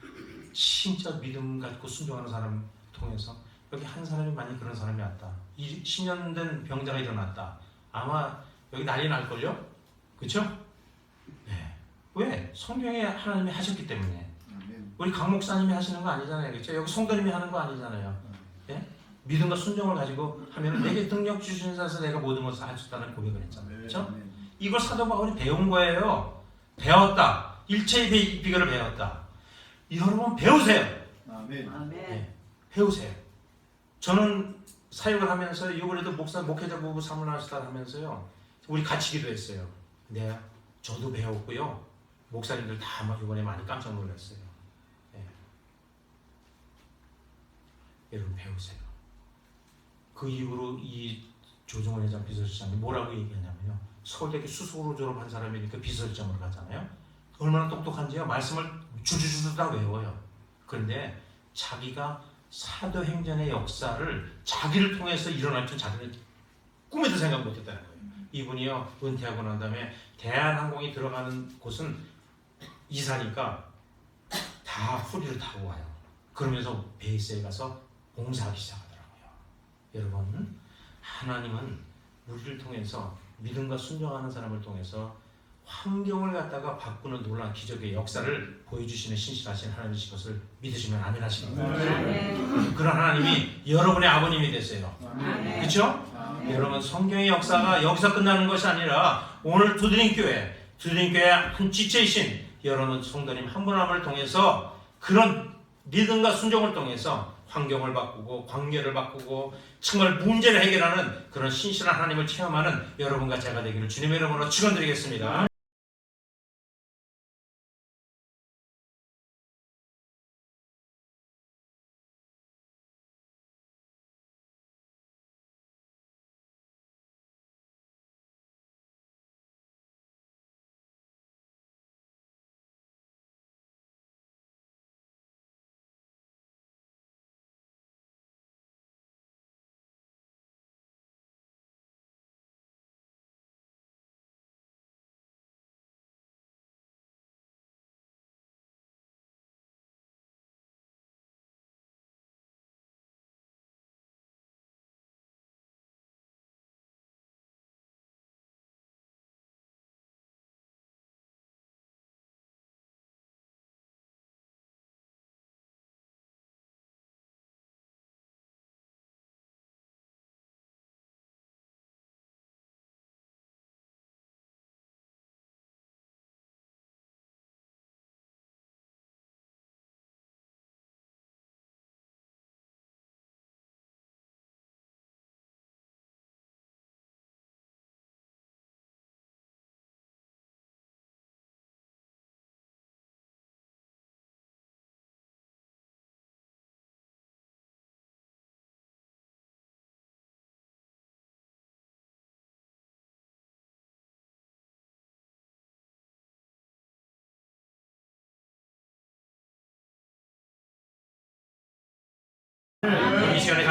진짜 믿음 갖고 순종하는 사람 통해서 여기 한 사람이 만약 그런 사람이 왔다. 10년 된 병자가 일어났다. 아마 여기 난리 날걸요? 그쵸? 네. 왜? 성경에 하나님이 하셨기 때문에. 우리 강 목사님이 하시는 거 아니잖아요. 그쵸? 여기 성도님이 하는 거 아니잖아요. 예? 믿음과 순종을 가지고 하면 내게 능력 주신 자에서 내가 모든 것을 할 수 있다는 고백을 했잖아요. 그렇죠? 이걸 사도 바울이 배운 거예요. 배웠다. 일체의 비결을 배웠다. 여러분 배우세요. 아멘. 아멘. 네, 배우세요. 저는 사역을 하면서 이번에도 목회자 부부 사문하시다 하면서요. 우리 같이 기도했어요. 근데 저도 배웠고요. 목사님들 다 이번에 많이 깜짝 놀랐어요. 네. 여러분 배우세요. 그 이후로 이 조정원 회장 비서실장이 뭐라고 얘기하냐면요. 서울대학교 수석으로 졸업한 사람이니까 비서실장으로 가잖아요. 얼마나 똑똑한지요. 말씀을 주주주주 다 외워요. 그런데 자기가 사도행전의 역사를 자기를 통해서 일어날 줄 자기는 꿈에도 생각 못했다는 거예요. 이분이요 은퇴하고 난 다음에 대한항공이 들어가는 곳은 이사니까 다 후리를 타고 와요. 그러면서 베이스에 가서 봉사하기 시작하더라고요. 여러분, 하나님은 우리를 통해서 믿음과 순종하는 사람을 통해서 환경을 갖다가 바꾸는 놀라운 기적의 역사를 보여주시는 신실하신 하나님이신 것을 믿으시면 아멘 하시기 바랍니다. 아멘. 그런 하나님이 여러분의 아버님이 되세요. 아멘. 그렇죠? 아멘. 여러분, 성경의 역사가 여기서 끝나는 것이 아니라 오늘 두드림교회 한 지체이신 여러분 성도님 한 분 한 분을 통해서 그런 믿음과 순종을 통해서 환경을 바꾸고 관계를 바꾸고 정말 문제를 해결하는 그런 신실한 하나님을 체험하는 여러분과 제가 되기를 주님의 이름으로 축원드리겠습니다. 이 시간에 같이